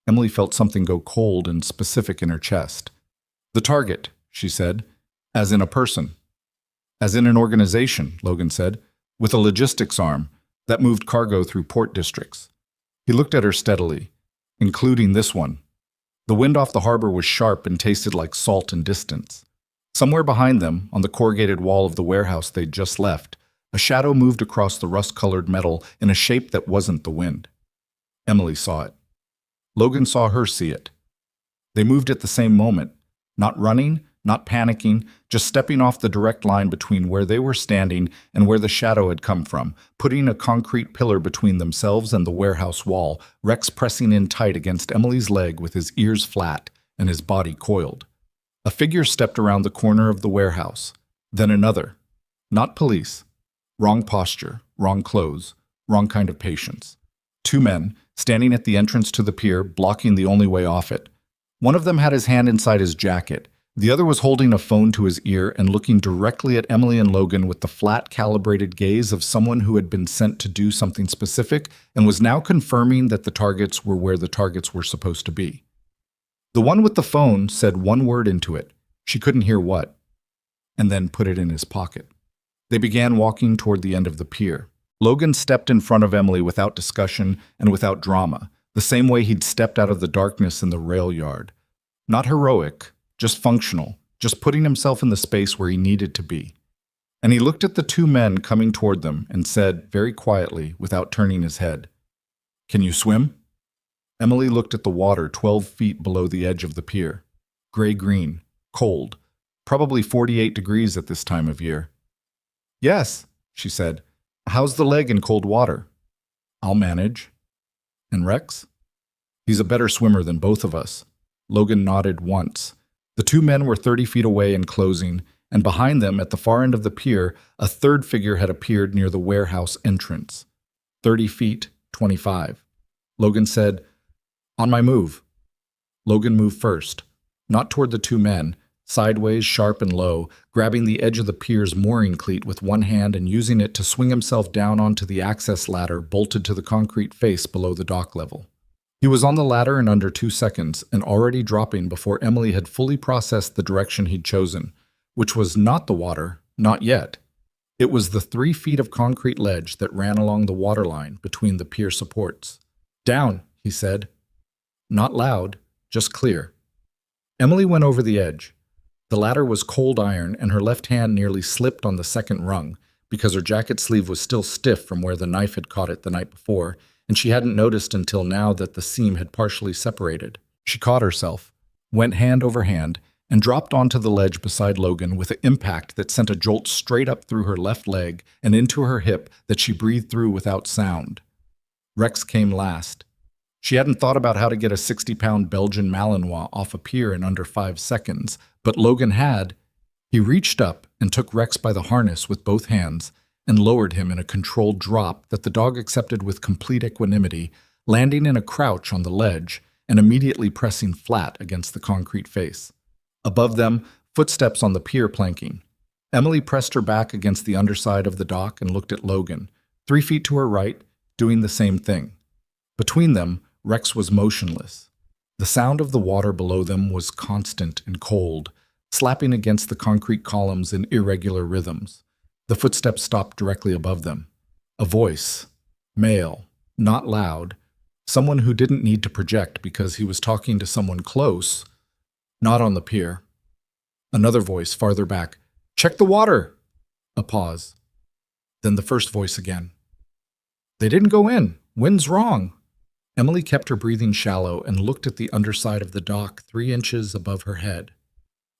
Emily felt something go cold and specific in her chest. "The target," she said, "as in a person." "As in an organization," Logan said, "with a logistics arm that moved cargo through port districts." He looked at her steadily, "Including this one." The wind off the harbor was sharp and tasted like salt and distance. Somewhere behind them, on the corrugated wall of the warehouse they'd just left, a shadow moved across the rust-colored metal in a shape that wasn't the wind. Emily saw it. Logan saw her see it. They moved at the same moment, not running, not panicking, just stepping off the direct line between where they were standing and where the shadow had come from, putting a concrete pillar between themselves and the warehouse wall, Rex pressing in tight against Emily's leg with his ears flat and his body coiled. A figure stepped around the corner of the warehouse, then another. Not police. Wrong posture, wrong clothes, wrong kind of patience. 2 men, standing at the entrance to the pier, blocking the only way off it. One of them had his hand inside his jacket. The other was holding a phone to his ear and looking directly at Emily and Logan with the flat, calibrated gaze of someone who had been sent to do something specific and was now confirming that the targets were where the targets were supposed to be. The one with the phone said one word into it. She couldn't hear what. And then put it in his pocket. They began walking toward the end of the pier. Logan stepped in front of Emily without discussion and without drama, the same way he'd stepped out of the darkness in the rail yard. Not heroic, just functional, just putting himself in the space where he needed to be. And he looked at the two men coming toward them and said, very quietly, without turning his head, "Can you swim?" Emily looked at the water 12 feet below the edge of the pier. Gray-green, cold, probably 48 degrees at this time of year. "Yes," she said. "How's the leg in cold water?" "I'll manage." "And Rex?" "He's a better swimmer than both of us." Logan nodded once. The two men were 30 feet away and closing, and behind them, at the far end of the pier, a third figure had appeared near the warehouse entrance. 30 feet, 25. Logan said, "On my move." Logan moved first, not toward the two men, sideways, sharp and low, grabbing the edge of the pier's mooring cleat with one hand and using it to swing himself down onto the access ladder bolted to the concrete face below the dock level. He was on the ladder in under 2 seconds and already dropping before Emily had fully processed the direction he'd chosen, which was not the water, not yet. It was the 3 feet of concrete ledge that ran along the waterline between the pier supports. "Down," he said. Not loud, just clear. Emily went over the edge. The ladder was cold iron, and her left hand nearly slipped on the second rung because her jacket sleeve was still stiff from where the knife had caught it the night before, and she hadn't noticed until now that the seam had partially separated. She caught herself, went hand over hand, and dropped onto the ledge beside Logan with an impact that sent a jolt straight up through her left leg and into her hip that she breathed through without sound. Rex came last. She hadn't thought about how to get a 60-pound Belgian Malinois off a pier in under 5 seconds, but Logan had. He reached up and took Rex by the harness with both hands and lowered him in a controlled drop that the dog accepted with complete equanimity, landing in a crouch on the ledge and immediately pressing flat against the concrete face. Above them, footsteps on the pier planking. Emily pressed her back against the underside of the dock and looked at Logan, 3 feet to her right, doing the same thing. Between them, Rex was motionless. The sound of the water below them was constant and cold, slapping against the concrete columns in irregular rhythms. The footsteps stopped directly above them. A voice, male, not loud, someone who didn't need to project because he was talking to someone close, not on the pier. Another voice farther back, "Check the water!" A pause. Then the first voice again. "They didn't go in. Wind's wrong." Emily kept her breathing shallow and looked at the underside of the dock 3 inches above her head.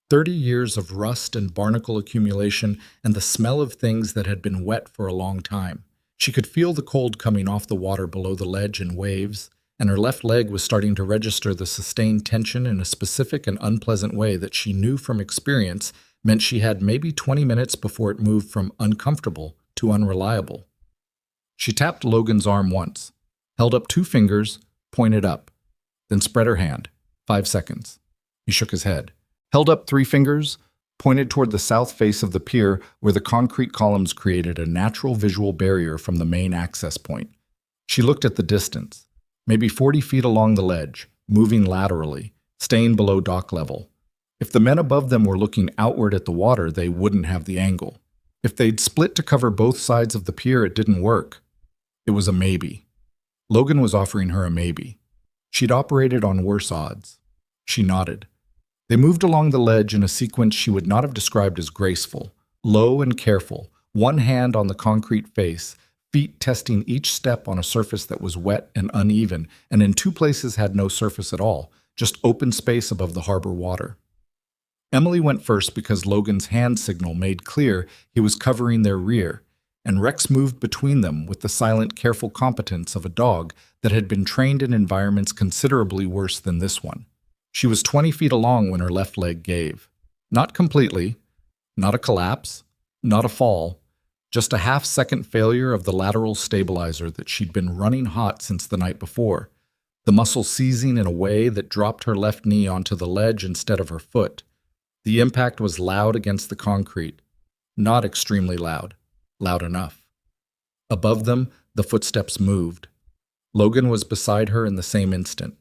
30 years of rust and barnacle accumulation and the smell of things that had been wet for a long time. She could feel the cold coming off the water below the ledge in waves, and her left leg was starting to register the sustained tension in a specific and unpleasant way that she knew from experience meant she had maybe 20 minutes before it moved from uncomfortable to unreliable. She tapped Logan's arm once, held up 2 fingers, pointed up, then spread her hand. 5 seconds. He shook his head. Held up 3 fingers, pointed toward the south face of the pier where the concrete columns created a natural visual barrier from the main access point. She looked at the distance, maybe 40 feet along the ledge, moving laterally, staying below dock level. If the men above them were looking outward at the water, they wouldn't have the angle. If they'd split to cover both sides of the pier, it didn't work. It was a maybe. Logan was offering her a maybe. She'd operated on worse odds. She nodded. They moved along the ledge in a sequence she would not have described as graceful, low and careful, one hand on the concrete face, feet testing each step on a surface that was wet and uneven, and in 2 places had no surface at all, just open space above the harbor water. Emily went first because Logan's hand signal made clear he was covering their rear, and Rex moved between them with the silent, careful competence of a dog that had been trained in environments considerably worse than this one. She was 20 feet along when her left leg gave. Not completely, not a collapse, not a fall, just a half-second failure of the lateral stabilizer that she'd been running hot since the night before, the muscle seizing in a way that dropped her left knee onto the ledge instead of her foot. The impact was loud against the concrete, not extremely loud, loud enough. Above them, the footsteps moved. Logan was beside her in the same instant,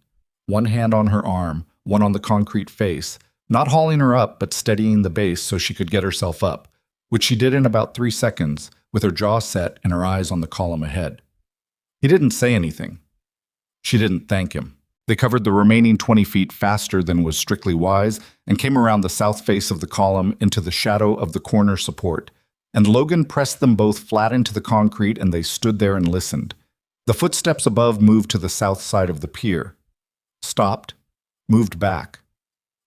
one hand on her arm, one on the concrete face, not hauling her up but steadying the base so she could get herself up, which she did in about 3 seconds, with her jaw set and her eyes on the column ahead. He didn't say anything. She didn't thank him. They covered the remaining 20 feet faster than was strictly wise and came around the south face of the column into the shadow of the corner support. And Logan pressed them both flat into the concrete, and they stood there and listened. The footsteps above moved to the south side of the pier. Stopped. Moved back.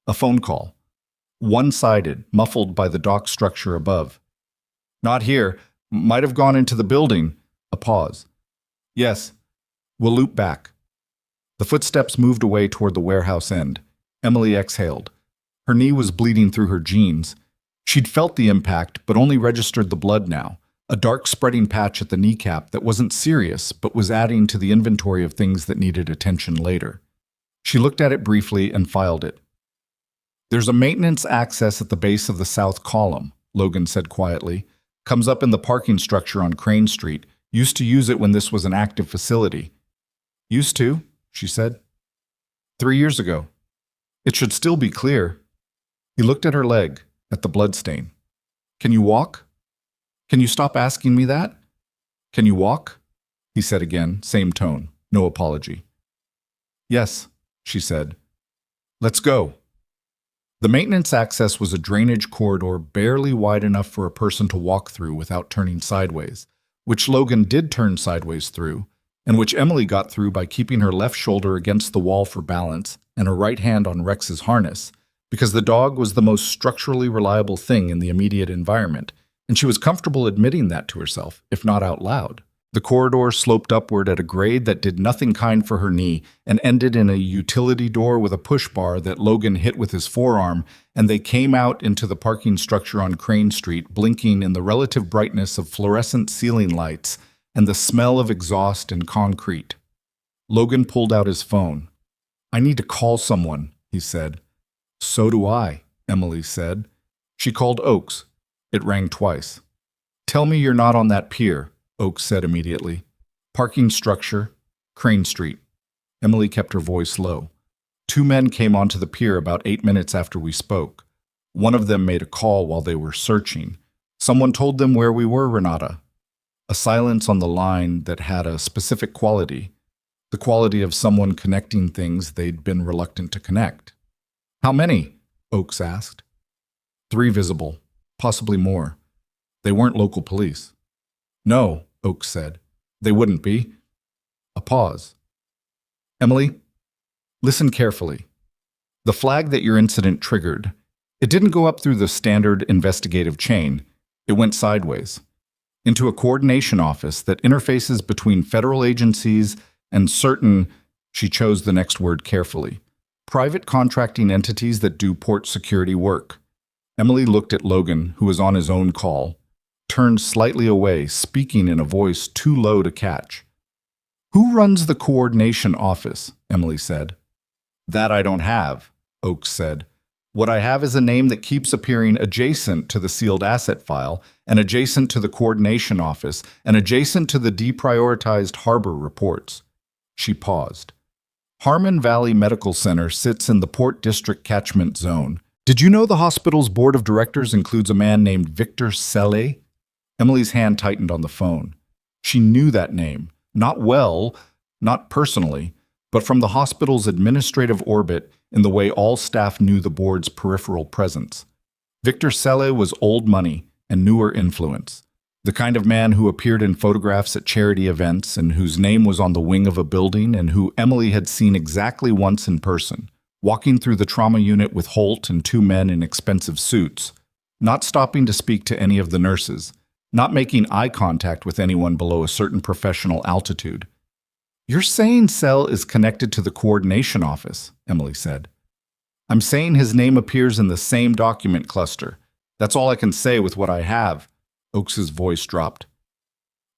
A phone call. One-sided, muffled by the dock structure above. Not here. Might have gone into the building. A pause. Yes. We'll loop back. The footsteps moved away toward the warehouse end. Emily exhaled. Her knee was bleeding through her jeans. She'd felt the impact, but only registered the blood now, a dark spreading patch at the kneecap that wasn't serious, but was adding to the inventory of things that needed attention later. She looked at it briefly and filed it. There's a maintenance access at the base of the south column, Logan said quietly. Comes up in the parking structure on Crane Street. Used to use it when this was an active facility. Used to, she said. 3 years ago. It should still be clear. He looked at her leg, at the bloodstain. Can you walk? Can you stop asking me that? Can you walk? He said again, same tone, no apology. Yes, she said. Let's go. The maintenance access was a drainage corridor barely wide enough for a person to walk through without turning sideways, which Logan did turn sideways through, and which Emily got through by keeping her left shoulder against the wall for balance and her right hand on Rex's harness, because the dog was the most structurally reliable thing in the immediate environment, and she was comfortable admitting that to herself, if not out loud. The corridor sloped upward at a grade that did nothing kind for her knee and ended in a utility door with a push bar that Logan hit with his forearm, and they came out into the parking structure on Crane Street, blinking in the relative brightness of fluorescent ceiling lights and the smell of exhaust and concrete. Logan pulled out his phone. I need to call someone, he said. So do I, Emily said. She called Oaks. It rang twice. Tell me you're not on that pier, Oaks said immediately. Parking structure, Crane Street. Emily kept her voice low. 2 men came onto the pier about 8 minutes after we spoke. One of them made a call while they were searching. Someone told them where we were, Renata. A silence on the line that had a specific quality, the quality of someone connecting things they'd been reluctant to connect. How many? Oaks asked. 3 visible, possibly more. They weren't local police. No, Oaks said. They wouldn't be. A pause. Emily, listen carefully. The flag that your incident triggered, it didn't go up through the standard investigative chain. It went sideways, into a coordination office that interfaces between federal agencies and certain, she chose the next word carefully, private contracting entities that do port security work. Emily looked at Logan, who was on his own call, turned slightly away, speaking in a voice too low to catch. Who runs the coordination office? Emily said. That I don't have, Oaks said. What I have is a name that keeps appearing adjacent to the sealed asset file and adjacent to the coordination office and adjacent to the deprioritized harbor reports. She paused. Harmon Valley Medical Center sits in the Port District catchment zone. Did you know the hospital's board of directors includes a man named Victor Selle? Emily's hand tightened on the phone. She knew that name, not well, not personally, but from the hospital's administrative orbit in the way all staff knew the board's peripheral presence. Victor Selle was old money and newer influence, the kind of man who appeared in photographs at charity events and whose name was on the wing of a building and who Emily had seen exactly once in person, walking through the trauma unit with Holt and 2 men in expensive suits, not stopping to speak to any of the nurses, not making eye contact with anyone below a certain professional altitude. You're saying Selle is connected to the coordination office, Emily said. I'm saying his name appears in the same document cluster. That's all I can say with what I have. Oaks's voice dropped.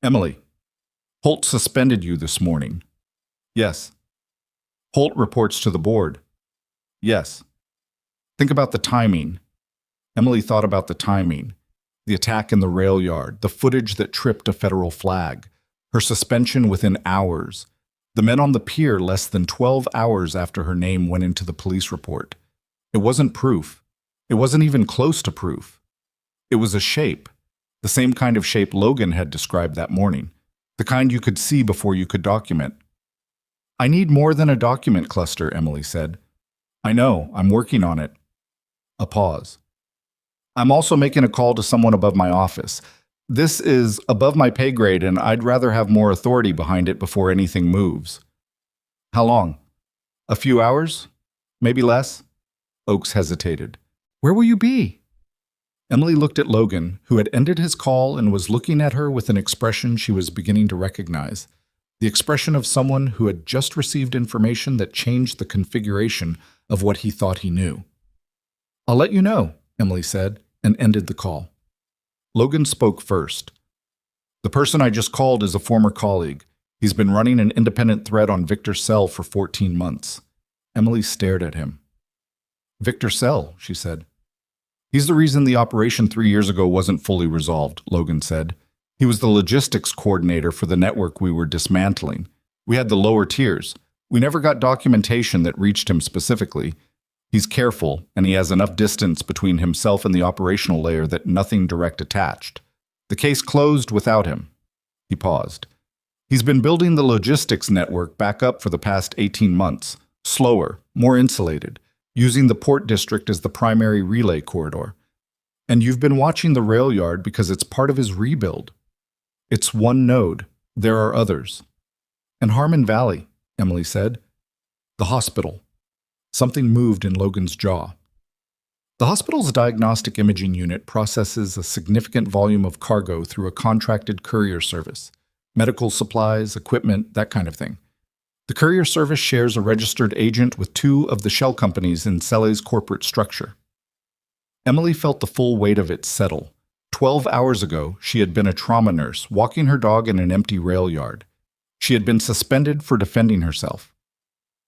Emily, Holt suspended you this morning. Yes. Holt reports to the board. Yes. Think about the timing. Emily thought about the timing. The attack in the rail yard, the footage that tripped a federal flag, her suspension within hours, the men on the pier less than 12 hours after her name went into the police report. It wasn't proof. It wasn't even close to proof. It was a shape, the same kind of shape Logan had described that morning, the kind you could see before you could document. I need more than a document cluster, Emily said. I know, I'm working on it. A pause. I'm also making a call to someone above my office. This is above my pay grade, and I'd rather have more authority behind it before anything moves. How long? A few hours? Maybe less? Oakes hesitated. Where will you be? Emily looked at Logan, who had ended his call and was looking at her with an expression she was beginning to recognize. The expression of someone who had just received information that changed the configuration of what he thought he knew. I'll let you know, Emily said, and ended the call. Logan spoke first. The person I just called is a former colleague. He's been running an independent thread on Victor Sell for 14 months. Emily stared at him. Victor Sell, she said. He's the reason the operation 3 years ago wasn't fully resolved, Logan said. He was the logistics coordinator for the network we were dismantling. We had the lower tiers. We never got documentation that reached him specifically. He's careful, and he has enough distance between himself and the operational layer that nothing direct attached. The case closed without him. He paused. He's been building the logistics network back up for the past 18 months, slower, more insulated, using the port district as the primary relay corridor. And you've been watching the rail yard because it's part of his rebuild. It's one node. There are others. And Harmon Valley, Emily said. The hospital. Something moved in Logan's jaw. The hospital's diagnostic imaging unit processes a significant volume of cargo through a contracted courier service. Medical supplies, equipment, that kind of thing. The courier service shares a registered agent with 2 of the shell companies in Selle's corporate structure. Emily felt the full weight of it settle. 12 hours ago, she had been a trauma nurse walking her dog in an empty rail yard. She had been suspended for defending herself.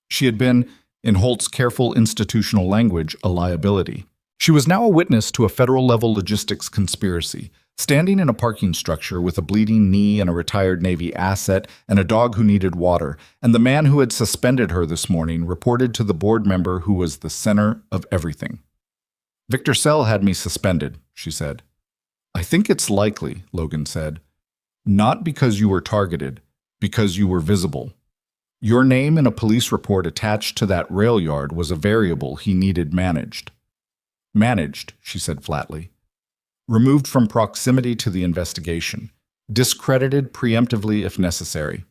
She had been, in Holt's careful institutional language, a liability. She was now a witness to a federal-level logistics conspiracy, standing in a parking structure with a bleeding knee and a retired Navy asset and a dog who needed water, and the man who had suspended her this morning reported to the board member who was the center of everything. Victor Sell had me suspended, she said. I think it's likely, Logan said. Not because you were targeted, because you were visible. Your name in a police report attached to that rail yard was a variable he needed managed. Managed, she said flatly. Removed from proximity to the investigation. Discredited preemptively if necessary.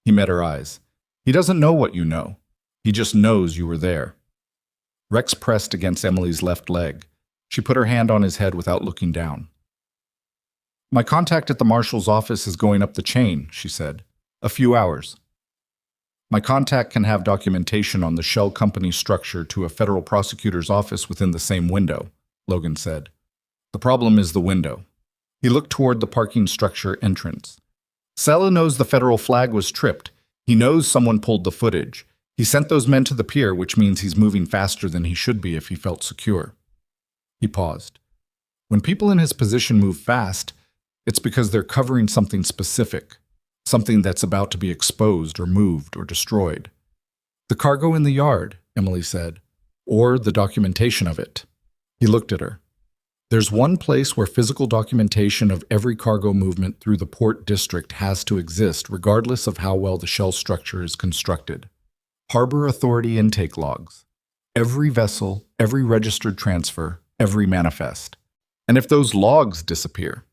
He met her eyes. He doesn't know what you know. He just knows you were there. Rex pressed against Emily's left leg. She put her hand on his head without looking down. My contact at the marshal's office is going up the chain, she said. A few hours. My contact can have documentation on the shell company structure to a federal prosecutor's office within the same window, Logan said. The problem is the window. He looked toward the parking structure entrance. Sella knows the federal flag was tripped. He knows someone pulled the footage. He sent those men to the pier, which means he's moving faster than he should be if he felt secure. He paused. When people in his position move fast, it's because they're covering something specific, something that's about to be exposed or moved or destroyed. The cargo in the yard, Emily said, or the documentation of it. He looked at her. There's one place where physical documentation of every cargo movement through the port district has to exist, regardless of how well the shell structure is constructed. Harbor Authority intake logs. Every vessel, every registered transfer, every manifest. And if those logs disappear,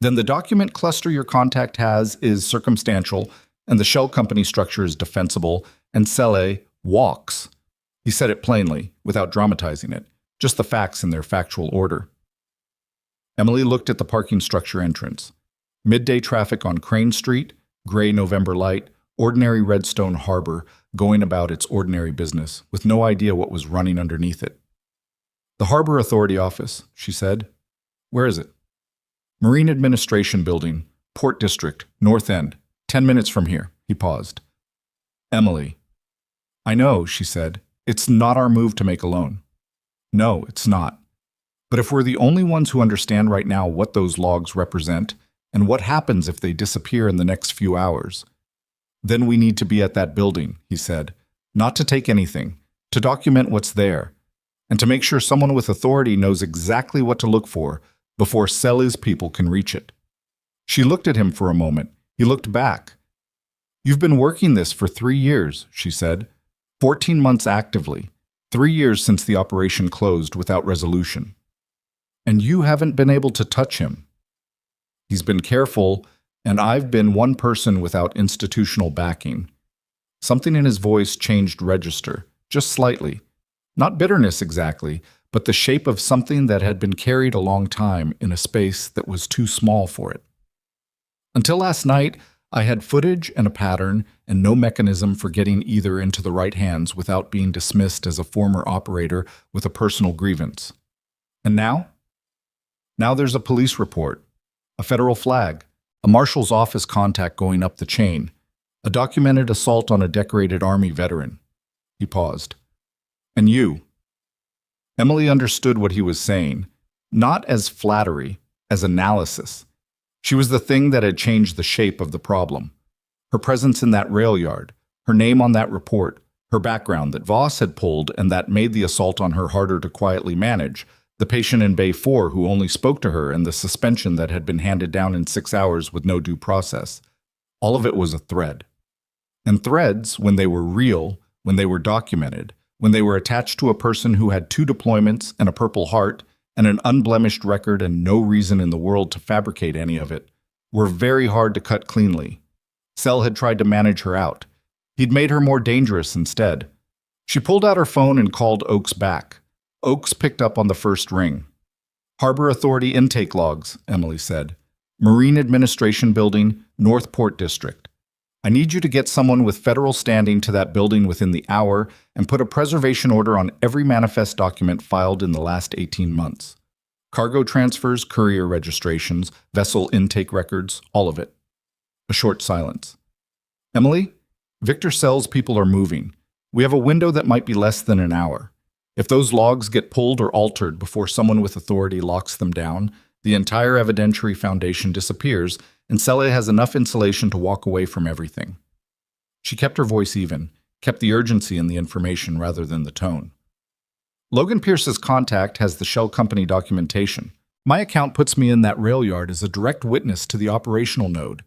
then the document cluster your contact has is circumstantial, and the shell company structure is defensible, and Selle walks. He said it plainly, without dramatizing it, just the facts in their factual order. Emily looked at the parking structure entrance. Midday traffic on Crane Street, gray November light, ordinary Redstone Harbor, going about its ordinary business, with no idea what was running underneath it. The Harbor Authority office, she said. Where is it? Marine Administration Building, Port District, North End, 10 minutes from here. He paused. Emily. I know, she said. It's not our move to make alone. No, it's not. But if we're the only ones who understand right now what those logs represent, and what happens if they disappear in the next few hours, then we need to be at that building, he said. Not to take anything, to document what's there, and to make sure someone with authority knows exactly what to look for before Selle's people can reach it. She looked at him for a moment. He looked back. You've been working this for 3 years, she said. 14 months actively. 3 years since the operation closed without resolution. And you haven't been able to touch him. He's been careful, and I've been one person without institutional backing. Something in his voice changed register, just slightly. Not bitterness exactly, but the shape of something that had been carried a long time in a space that was too small for it. Until last night, I had footage and a pattern and no mechanism for getting either into the right hands without being dismissed as a former operator with a personal grievance. And now? Now there's a police report, a federal flag, a marshal's office contact going up the chain, a documented assault on a decorated Army veteran. He paused. And you? Emily understood what he was saying, not as flattery, as analysis. She was the thing that had changed the shape of the problem. Her presence in that rail yard, her name on that report, her background that Voss had pulled and that made the assault on her harder to quietly manage, the patient in Bay 4 who only spoke to her and the suspension that had been handed down in 6 hours with no due process. All of it was a thread. And threads, when they were real, when they were documented, when they were attached to a person who had 2 deployments and a Purple Heart and an unblemished record and no reason in the world to fabricate any of it, were very hard to cut cleanly. Sel had tried to manage her out. He'd made her more dangerous instead. She pulled out her phone and called Oakes back. Oakes picked up on the first ring. Harbor Authority intake logs, Emily said. Marine Administration Building, North Port District. I need you to get someone with federal standing to that building within the hour and put a preservation order on every manifest document filed in the last 18 months. Cargo transfers, courier registrations, vessel intake records, all of it. A short silence. Emily, Victor Sel's people are moving. We have a window that might be less than an hour. If those logs get pulled or altered before someone with authority locks them down, the entire evidentiary foundation disappears, and Selle has enough insulation to walk away from everything. She kept her voice even, kept the urgency in the information rather than the tone. Logan Pierce's contact has the shell company documentation. My account puts me in that rail yard as a direct witness to the operational node.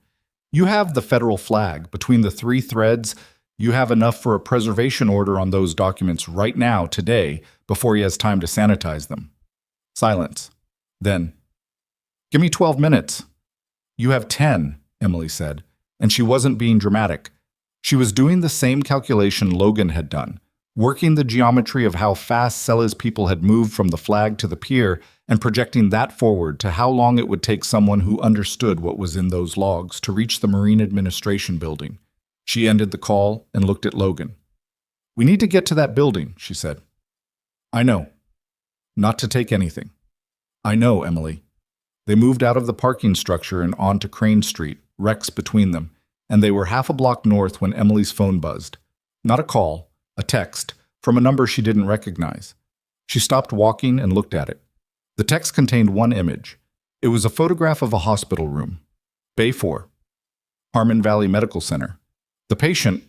You have the federal flag. Between the 3 threads, you have enough for a preservation order on those documents right now, today, before he has time to sanitize them. Silence. Then, give me 12 minutes. You have 10, Emily said, and she wasn't being dramatic. She was doing the same calculation Logan had done, working the geometry of how fast Selle's people had moved from the flag to the pier and projecting that forward to how long it would take someone who understood what was in those logs to reach the Marine Administration Building. She ended the call and looked at Logan. We need to get to that building, she said. I know. Not to take anything. I know, Emily. They moved out of the parking structure and onto Crane Street, wrecks between them, and they were half a block north when Emily's phone buzzed. Not a call, a text, from a number she didn't recognize. She stopped walking and looked at it. The text contained one image. It was a photograph of a hospital room. Bay 4. Harmon Valley Medical Center. The patient,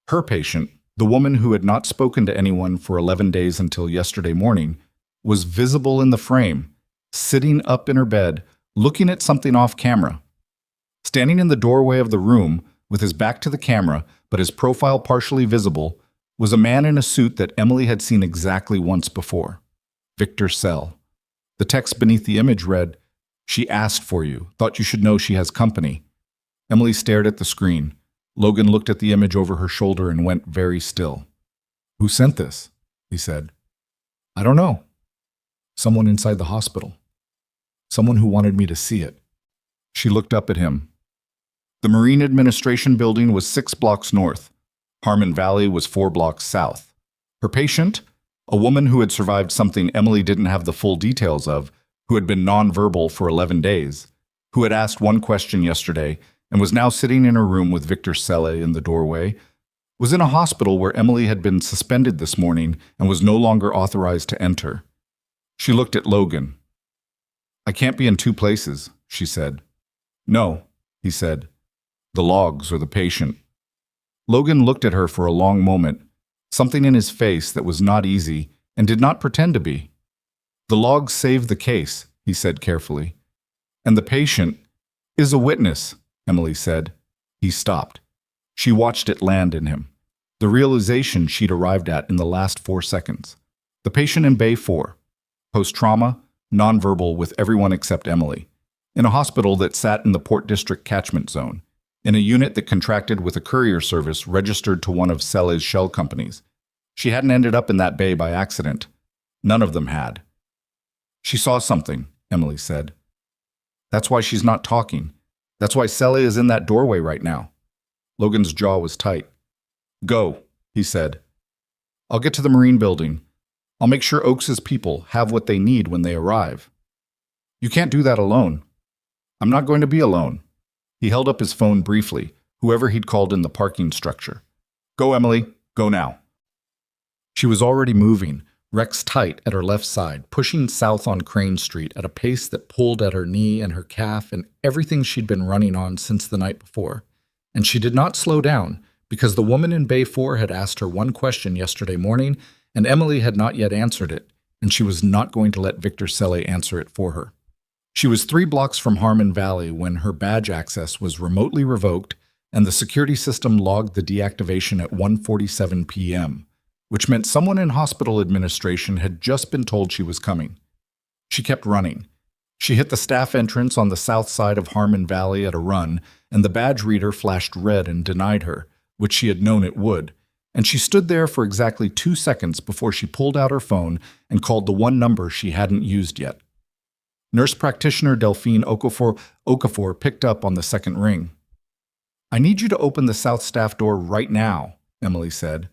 her patient, the woman who had not spoken to anyone for 11 days until yesterday morning, was visible in the frame, sitting up in her bed, looking at something off camera. Standing in the doorway of the room, with his back to the camera, but his profile partially visible, was a man in a suit that Emily had seen exactly once before. Victor Selle. The text beneath the image read, She asked for you, thought you should know she has company. Emily stared at the screen. Logan looked at the image over her shoulder and went very still. Who sent this? He said. I don't know. Someone inside the hospital. Someone who wanted me to see it. She looked up at him. The Marine Administration Building was 6 blocks north. Harmon Valley was 4 blocks south. Her patient, a woman who had survived something Emily didn't have the full details of, who had been nonverbal for 11 days, who had asked one question yesterday and was now sitting in her room with Victor Selle in the doorway, was in a hospital where Emily had been suspended this morning and was no longer authorized to enter. She looked at Logan. I can't be in 2 places, she said. No, he said. The logs or the patient. Logan looked at her for a long moment, something in his face that was not easy and did not pretend to be. The logs saved the case, he said carefully. And the patient is a witness, Emily said. He stopped. She watched it land in him. The realization she'd arrived at in the last 4 seconds. The patient in Bay 4. Post-trauma, nonverbal with everyone except Emily. In a hospital that sat in the Port District catchment zone. In a unit that contracted with a courier service registered to one of Cele's shell companies. She hadn't ended up in that bay by accident. None of them had. She saw something, Emily said. That's why she's not talking. That's why Cele is in that doorway right now. Logan's jaw was tight. Go, he said. I'll get to the Marine building. I'll make sure Oakes's people have what they need when they arrive. You can't do that alone. I'm not going to be alone. He held up his phone briefly, whoever he'd called in the parking structure. Go, Emily. Go now. She was already moving, Rex tight at her left side, pushing south on Crane Street at a pace that pulled at her knee and her calf and everything she'd been running on since the night before. And she did not slow down, because the woman in Bay 4 had asked her one question yesterday morning, and Emily had not yet answered it, and she was not going to let Victor Cele answer it for her. She was 3 blocks from Harmon Valley when her badge access was remotely revoked, and the security system logged the deactivation at 1:47 p.m., which meant someone in hospital administration had just been told she was coming. She kept running. She hit the staff entrance on the south side of Harmon Valley at a run, and the badge reader flashed red and denied her, which she had known it would, and she stood there for exactly 2 seconds before she pulled out her phone and called the one number she hadn't used yet. Nurse practitioner Delphine Okafor picked up on the second ring. I need you to open the south staff door right now, Emily said.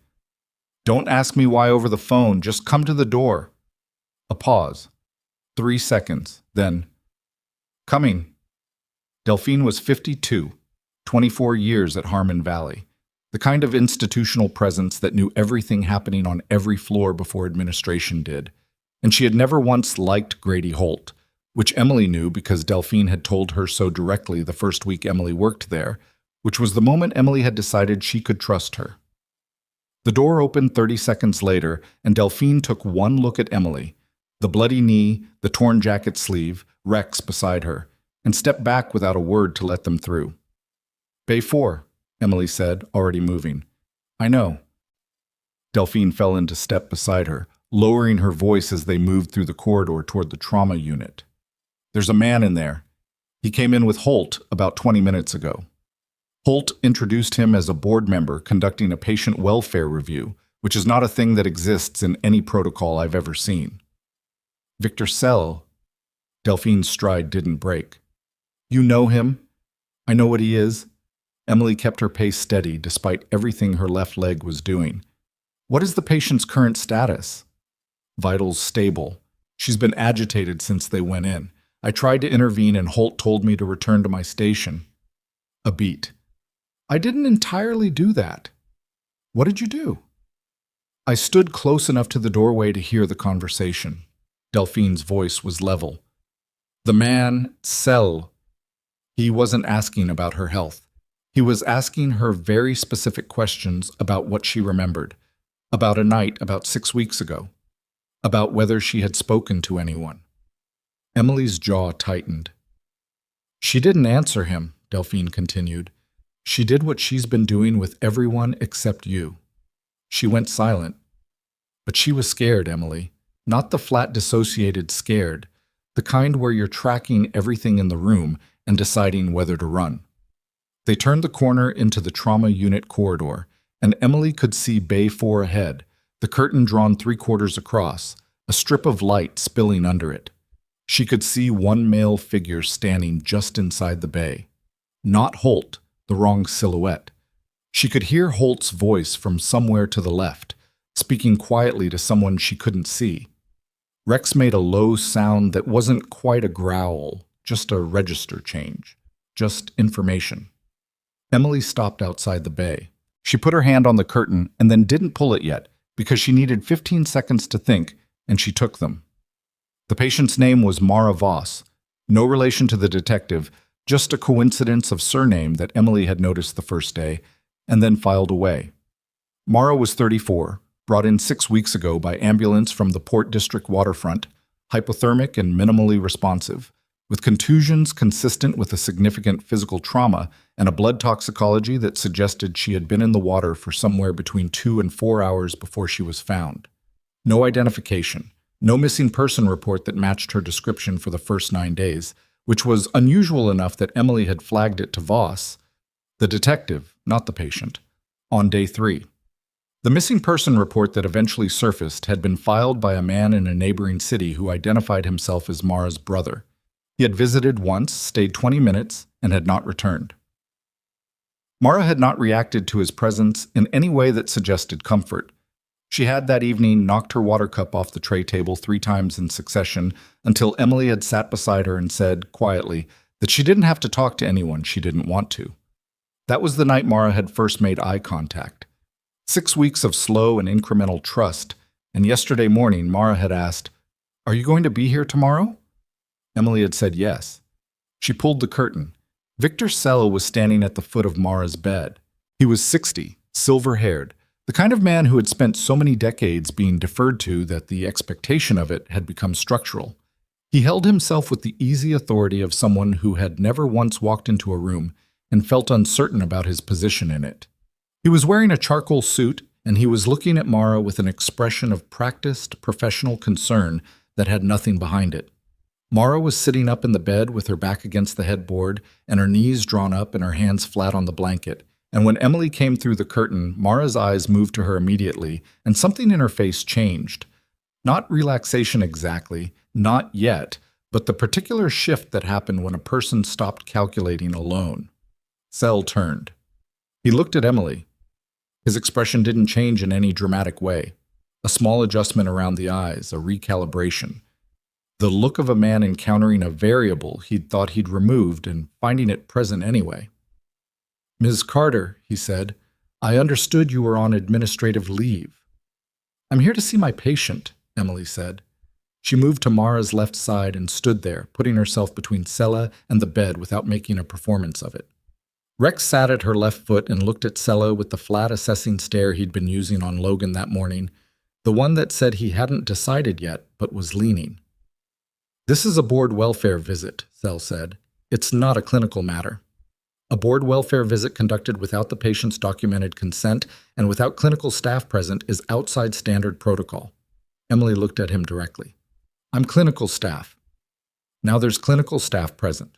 Don't ask me why over the phone, just come to the door. A pause. 3 seconds, then, coming. Delphine was 52, 24 years at Harmon Valley. The kind of institutional presence that knew everything happening on every floor before administration did. And she had never once liked Grady Holt, which Emily knew because Delphine had told her so directly the first week Emily worked there, which was the moment Emily had decided she could trust her. The door opened 30 seconds later, and Delphine took one look at Emily, the bloody knee, the torn jacket sleeve, Rex beside her, and stepped back without a word to let them through. Bay 4, Emily said, already moving. I know. Delphine fell into step beside her, lowering her voice as they moved through the corridor toward the trauma unit. There's a man in there. He came in with Holt about 20 minutes ago. Holt introduced him as a board member conducting a patient welfare review, which is not a thing that exists in any protocol I've ever seen. Victor Cele. Delphine's stride didn't break. You know him? I know what he is. Emily kept her pace steady despite everything her left leg was doing. What is the patient's current status? Vitals stable. She's been agitated since they went in. I tried to intervene and Holt told me to return to my station. A beat. I didn't entirely do that. What did you do? I stood close enough to the doorway to hear the conversation. Delphine's voice was level. The man, Cele. He wasn't asking about her health. He was asking her very specific questions about what she remembered, about a night about 6 weeks ago, about whether she had spoken to anyone. Emily's jaw tightened. She didn't answer him, Delphine continued. She did what she's been doing with everyone except you. She went silent. But she was scared, Emily. Not the flat dissociated scared, the kind where you're tracking everything in the room and deciding whether to run. They turned the corner into the trauma unit corridor, and Emily could see Bay 4 ahead, the curtain drawn 3/4 across, a strip of light spilling under it. She could see one male figure standing just inside the bay. Not Holt, the wrong silhouette. She could hear Holt's voice from somewhere to the left, speaking quietly to someone she couldn't see. Rex made a low sound that wasn't quite a growl, just a register change, just information. Emily stopped outside the bay. She put her hand on the curtain and then didn't pull it yet because she needed 15 seconds to think, and she took them. The patient's name was Mara Voss, no relation to the detective, just a coincidence of surname that Emily had noticed the first day, and then filed away. Mara was 34, brought in 6 weeks ago by ambulance from the Port District waterfront, hypothermic and minimally responsive, with contusions consistent with a significant physical trauma and a blood toxicology that suggested she had been in the water for somewhere between 2 and 4 hours before she was found. No identification, no missing person report that matched her description for the first 9 days, which was unusual enough that Emily had flagged it to Voss, the detective, not the patient, on day 3. The missing person report that eventually surfaced had been filed by a man in a neighboring city who identified himself as Mara's brother. He had visited once, stayed 20 minutes, and had not returned. Mara had not reacted to his presence in any way that suggested comfort. She had that evening knocked her water cup off the tray table 3 times in succession until Emily had sat beside her and said, quietly, that she didn't have to talk to anyone she didn't want to. That was the night Mara had first made eye contact. 6 weeks of slow and incremental trust, and yesterday morning Mara had asked, "Are you going to be here tomorrow?" Emily had said yes. She pulled the curtain. Victor Sella was standing at the foot of Mara's bed. He was 60, silver-haired, the kind of man who had spent so many decades being deferred to that the expectation of it had become structural. He held himself with the easy authority of someone who had never once walked into a room and felt uncertain about his position in it. He was wearing a charcoal suit, and he was looking at Mara with an expression of practiced, professional concern that had nothing behind it. Mara was sitting up in the bed with her back against the headboard and her knees drawn up and her hands flat on the blanket, and when Emily came through the curtain, Mara's eyes moved to her immediately, and something in her face changed. Not relaxation exactly, not yet, but the particular shift that happened when a person stopped calculating alone. Sell turned. He looked at Emily. His expression didn't change in any dramatic way. A small adjustment around the eyes, a recalibration. The look of a man encountering a variable he'd thought he'd removed and finding it present anyway. "Ms. Carter," he said, "I understood you were on administrative leave." "I'm here to see my patient," Emily said. She moved to Mara's left side and stood there, putting herself between Sella and the bed without making a performance of it. Rex sat at her left foot and looked at Sella with the flat assessing stare he'd been using on Logan that morning, the one that said he hadn't decided yet but was leaning. "This is a board welfare visit," Sell said. "It's not a clinical matter. A board welfare visit conducted without the patient's documented consent and without clinical staff present is outside standard protocol." Emily looked at him directly. "I'm clinical staff." "Now there's clinical staff present."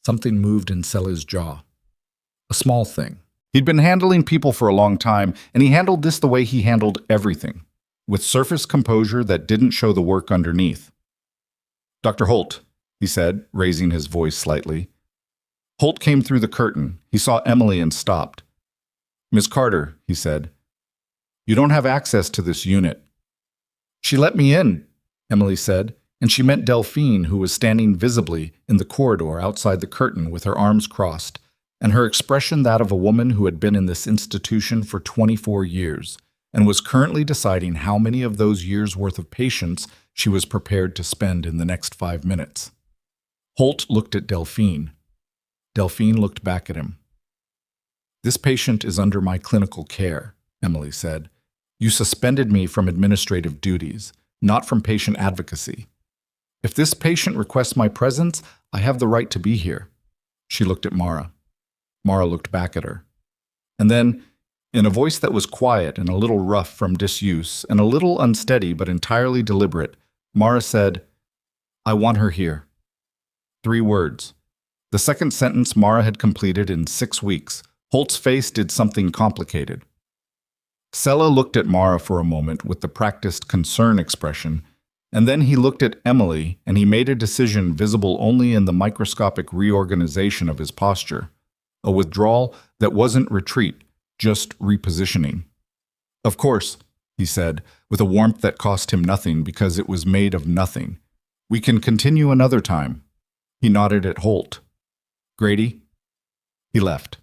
Something moved in Sella's jaw. A small thing. He'd been handling people for a long time, and he handled this the way he handled everything, with surface composure that didn't show the work underneath. "Dr. Holt," he said, raising his voice slightly. Holt came through the curtain. He saw Emily and stopped. "Ms. Carter," he said, "you don't have access to this unit." "She let me in," Emily said, and she meant Delphine, who was standing visibly in the corridor outside the curtain with her arms crossed, and her expression that of a woman who had been in this institution for 24 years and was currently deciding how many of those years' worth of patience she was prepared to spend in the next 5 minutes. Holt looked at Delphine. Delphine looked back at him. "This patient is under my clinical care," Emily said. "You suspended me from administrative duties, not from patient advocacy. If this patient requests my presence, I have the right to be here." She looked at Mara. Mara looked back at her. And then, in a voice that was quiet and a little rough from disuse and a little unsteady but entirely deliberate, Mara said, "I want her here." 3 words. The second sentence Mara had completed in 6 weeks. Holt's face did something complicated. Sella looked at Mara for a moment with the practiced concern expression, and then he looked at Emily and he made a decision visible only in the microscopic reorganization of his posture. A withdrawal that wasn't retreat, just repositioning. "Of course," he said, with a warmth that cost him nothing because it was made of nothing. "We can continue another time." He nodded at Holt. "Grady?" He left.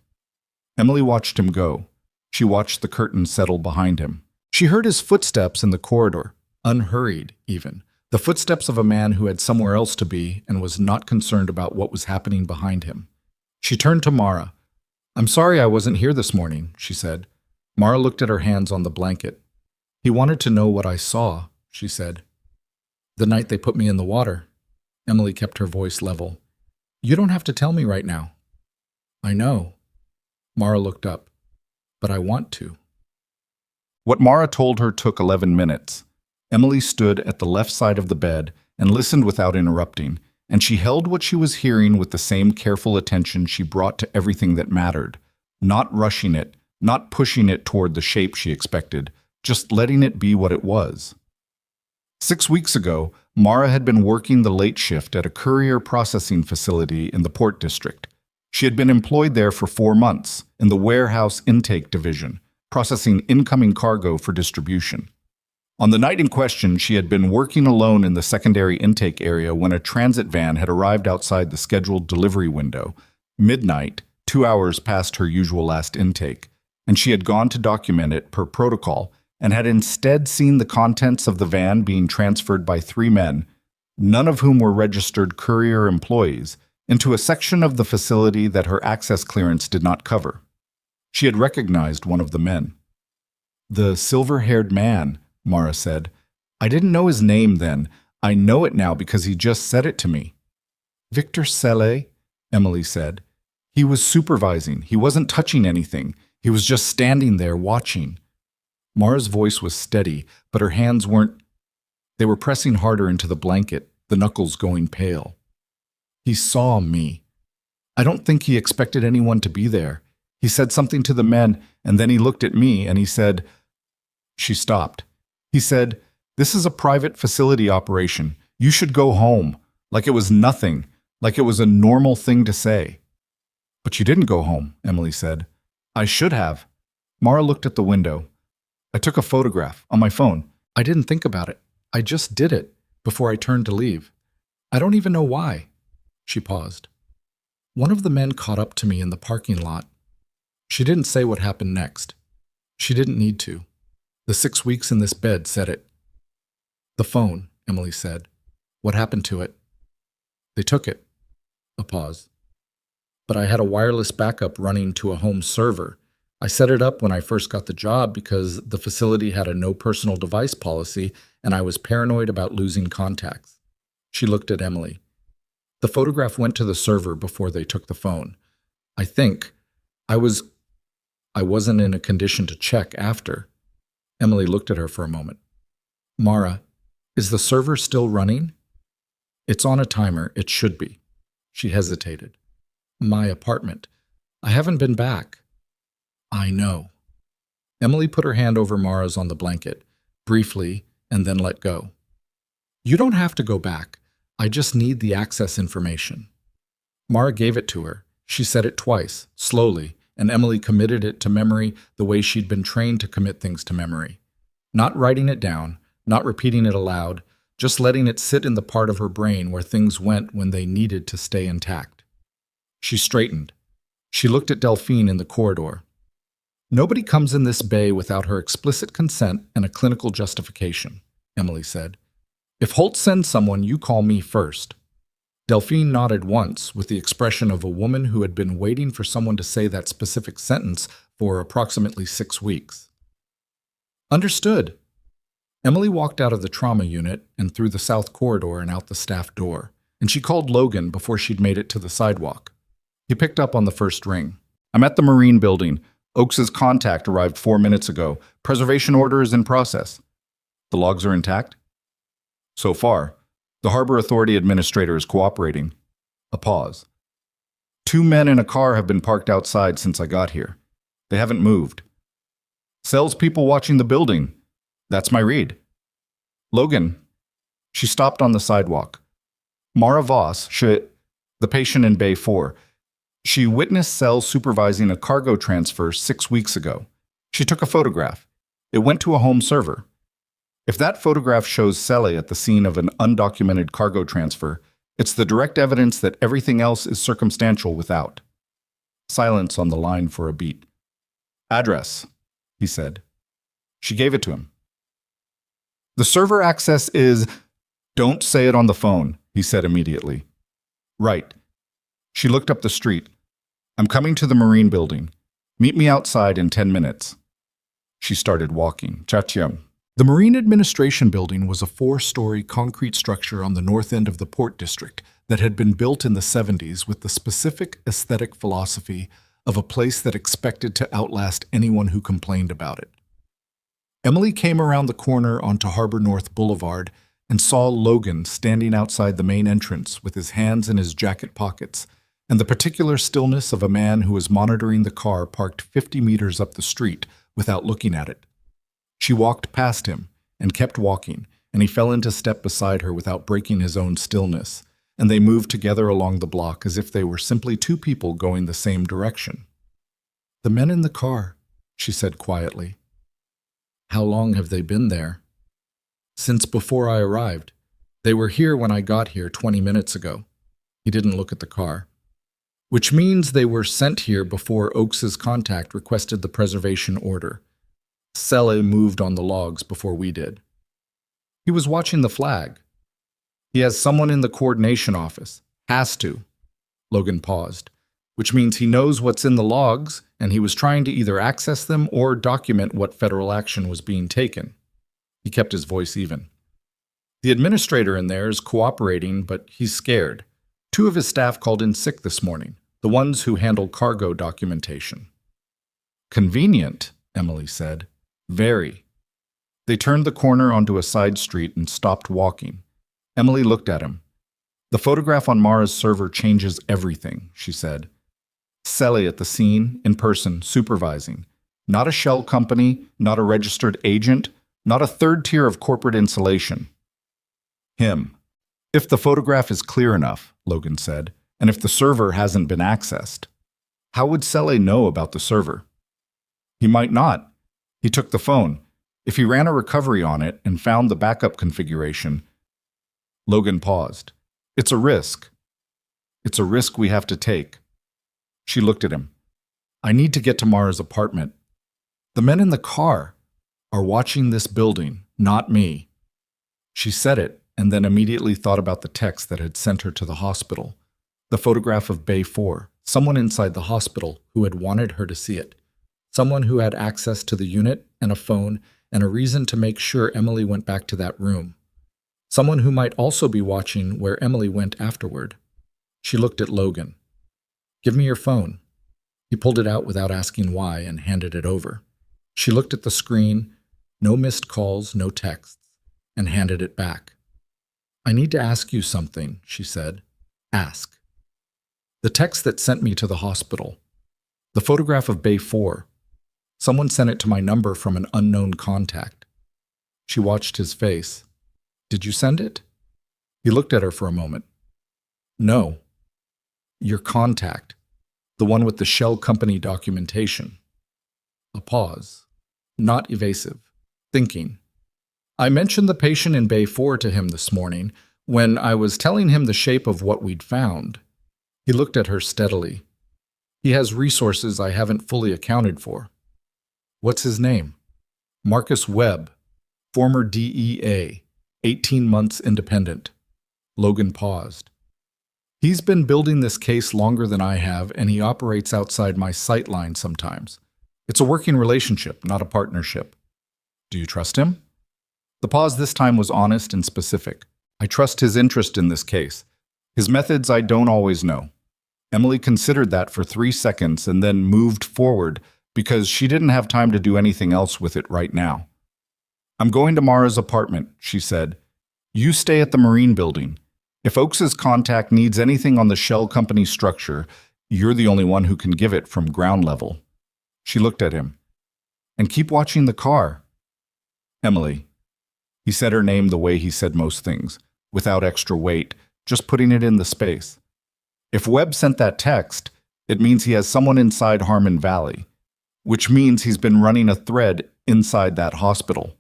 Emily watched him go. She watched the curtain settle behind him. She heard his footsteps in the corridor, unhurried even, the footsteps of a man who had somewhere else to be and was not concerned about what was happening behind him. She turned to Mara. "I'm sorry I wasn't here this morning," she said. Mara looked at her hands on the blanket. "He wanted to know what I saw," she said. "The night they put me in the water." Emily kept her voice level. You don't have to tell me right now. I know. Mara looked up. But I want to. What Mara told her took 11 minutes. Emily stood at the left side of the bed and listened without interrupting, and she held what she was hearing with the same careful attention she brought to everything that mattered, not rushing it, not pushing it toward the shape she expected, just letting it be what it was. 6 weeks ago, Mara had been working the late shift at a courier processing facility in the Port District. She had been employed there for 4 months in the warehouse intake division, processing incoming cargo for distribution. On the night in question, she had been working alone in the secondary intake area when a transit van had arrived outside the scheduled delivery window, midnight, 2 hours past her usual last intake, and she had gone to document it per protocol and had instead seen the contents of the van being transferred by 3 men, none of whom were registered courier employees, into a section of the facility that her access clearance did not cover. She had recognized one of the men. The silver-haired man, Mara said. I didn't know his name then. I know it now because he just said it to me. Victor Selle, Emily said. He was supervising. He wasn't touching anything. He was just standing there watching. Mara's voice was steady, but her hands weren't. They were pressing harder into the blanket, the knuckles going pale. He saw me. I don't think he expected anyone to be there. He said something to the men, and then he looked at me and he said, She stopped. He said, This is a private facility operation. You should go home. Like it was nothing. Like it was a normal thing to say. But you didn't go home, Emily said. I should have. Mara looked at the window. I took a photograph on my phone. I didn't think about it. I just did it before I turned to leave. I don't even know why. She paused. One of the men caught up to me in the parking lot. She didn't say what happened next. She didn't need to. The 6 weeks in this bed said it. The phone, Emily said. What happened to it? They took it. A pause. But I had a wireless backup running to a home server. I set it up when I first got the job because the facility had a no personal device policy and I was paranoid about losing contacts. She looked at Emily. The photograph went to the server before they took the phone. I think I wasn't in a condition to check after. Emily looked at her for a moment. Mara, is the server still running? It's on a timer. It should be. She hesitated. My apartment. I haven't been back. I know. Emily put her hand over Mara's on the blanket, briefly, and then let go. You don't have to go back. I just need the access information. Mara gave it to her. She said it twice, slowly, and Emily committed it to memory the way she'd been trained to commit things to memory. Not writing it down, not repeating it aloud, just letting it sit in the part of her brain where things went when they needed to stay intact. She straightened. She looked at Delphine in the corridor. Nobody comes in this bay without her explicit consent and a clinical justification, Emily said. If Holt sends someone, you call me first. Delphine nodded once with the expression of a woman who had been waiting for someone to say that specific sentence for approximately 6 weeks. Understood. Emily walked out of the trauma unit and through the south corridor and out the staff door, and she called Logan before she'd made it to the sidewalk. He picked up on the first ring. I'm at the Marine building. Oakes's contact arrived 4 minutes ago. Preservation order is in process. The logs are intact? So far. The Harbor Authority Administrator is cooperating. A pause. 2 men in a car have been parked outside since I got here. They haven't moved. Salespeople watching the building. That's my read. Logan. She stopped on the sidewalk. Mara Voss, the patient in Bay 4. She witnessed Cell supervising a cargo transfer 6 weeks ago. She took a photograph. It went to a home server. If that photograph shows Selle at the scene of an undocumented cargo transfer, it's the direct evidence that everything else is circumstantial without. Silence on the line for a beat. Address, he said. She gave it to him. The server access is... Don't say it on the phone, he said immediately. Right. She looked up the street. I'm coming to the Marine building. Meet me outside in 10 minutes. She started walking. Cha-chiam. The Marine Administration Building was a 4-story concrete structure on the north end of the Port District that had been built in the 70s with the specific aesthetic philosophy of a place that expected to outlast anyone who complained about it. Emily came around the corner onto Harbor North Boulevard and saw Logan standing outside the main entrance with his hands in his jacket pockets and the particular stillness of a man who was monitoring the car parked 50 meters up the street without looking at it. She walked past him and kept walking, and he fell into step beside her without breaking his own stillness, and they moved together along the block as if they were simply two people going the same direction. "The men in the car," she said quietly. "How long have they been there?" "Since before I arrived. They were here when I got here 20 minutes ago." He didn't look at the car. "Which means they were sent here before Oakes's contact requested the preservation order. Selle moved on the logs before we did." "He was watching the flag." "He has someone in the coordination office. Has to." Logan paused. "Which means he knows what's in the logs, and he was trying to either access them or document what federal action was being taken." He kept his voice even. "The administrator in there is cooperating, but he's scared. 2 of his staff called in sick this morning, the ones who handle cargo documentation." "Convenient," Emily said. "Very." They turned the corner onto a side street and stopped walking. Emily looked at him. "The photograph on Mara's server changes everything," she said. "Selle at the scene, in person, supervising. Not a shell company, not a registered agent, not a third tier of corporate insulation. Him. If the photograph is clear enough," Logan said, "and if the server hasn't been accessed." "How would Selle know about the server?" "He might not. He took the phone. If he ran a recovery on it and found the backup configuration..." Logan paused. "It's a risk. It's a risk we have to take." She looked at him. "I need to get to Mara's apartment. The men in the car are watching this building, not me." She said it and then immediately thought about the text that had sent her to the hospital. The photograph of Bay 4, someone inside the hospital who had wanted her to see it. Someone who had access to the unit and a phone and a reason to make sure Emily went back to that room. Someone who might also be watching where Emily went afterward. She looked at Logan. "Give me your phone." He pulled it out without asking why and handed it over. She looked at the screen, no missed calls, no texts, and handed it back. "I need to ask you something," she said. "Ask." "The text that sent me to the hospital. The photograph of Bay 4. Someone sent it to my number from an unknown contact." She watched his face. "Did you send it?" He looked at her for a moment. "No. Your contact. The one with the shell company documentation." A pause. Not evasive. Thinking. "I mentioned the patient in Bay 4 to him this morning when I was telling him the shape of what we'd found." He looked at her steadily. "He has resources I haven't fully accounted for." "What's his name?" "Marcus Webb, former DEA, 18 months independent." Logan paused. "He's been building this case longer than I have, and he operates outside my sight line sometimes. It's a working relationship, not a partnership." "Do you trust him?" The pause this time was honest and specific. "I trust his interest in this case. His methods I don't always know." Emily considered that for 3 seconds and then moved forward because she didn't have time to do anything else with it right now. "I'm going to Mara's apartment," she said. "You stay at the Marine Building. If Oakes's contact needs anything on the shell company structure, you're the only one who can give it from ground level." She looked at him. "And keep watching the car." "Emily." He said her name the way he said most things, without extra weight, just putting it in the space. "If Webb sent that text, it means he has someone inside Harmon Valley, which means he's been running a thread inside that hospital."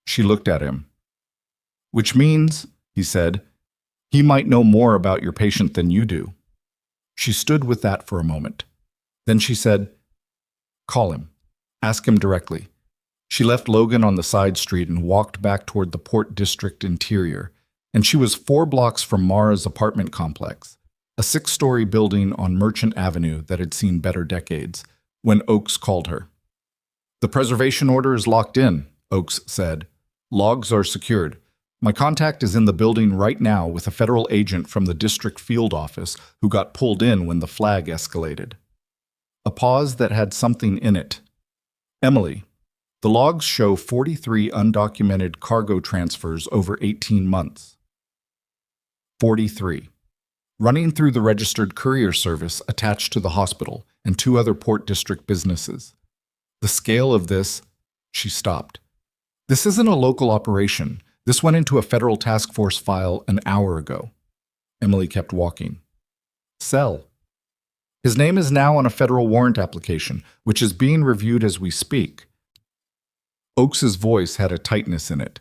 She looked at him. "Which means," he said, "he might know more about your patient than you do." She stood with that for a moment. Then she said, "Call him. Ask him directly." She left Logan on the side street and walked back toward the Port District interior, and she was 4 blocks from Mara's apartment complex, a 6-story building on Merchant Avenue that had seen better decades, when Oakes called her. "The preservation order is locked in," Oakes said. Logs are secured. My contact is in the building right now with a federal agent from the district field office who got pulled in when the flag escalated. A pause that had something in it. Emily, the logs show 43 undocumented cargo transfers over 18 months. 43. Running through the registered courier service attached to the hospital and 2 other Port District businesses. The scale of this, she stopped. This isn't a local operation. This went into a federal task force file an hour ago. Emily kept walking. Sell. His name is now on a federal warrant application, which is being reviewed as we speak. Oakes's voice had a tightness in it.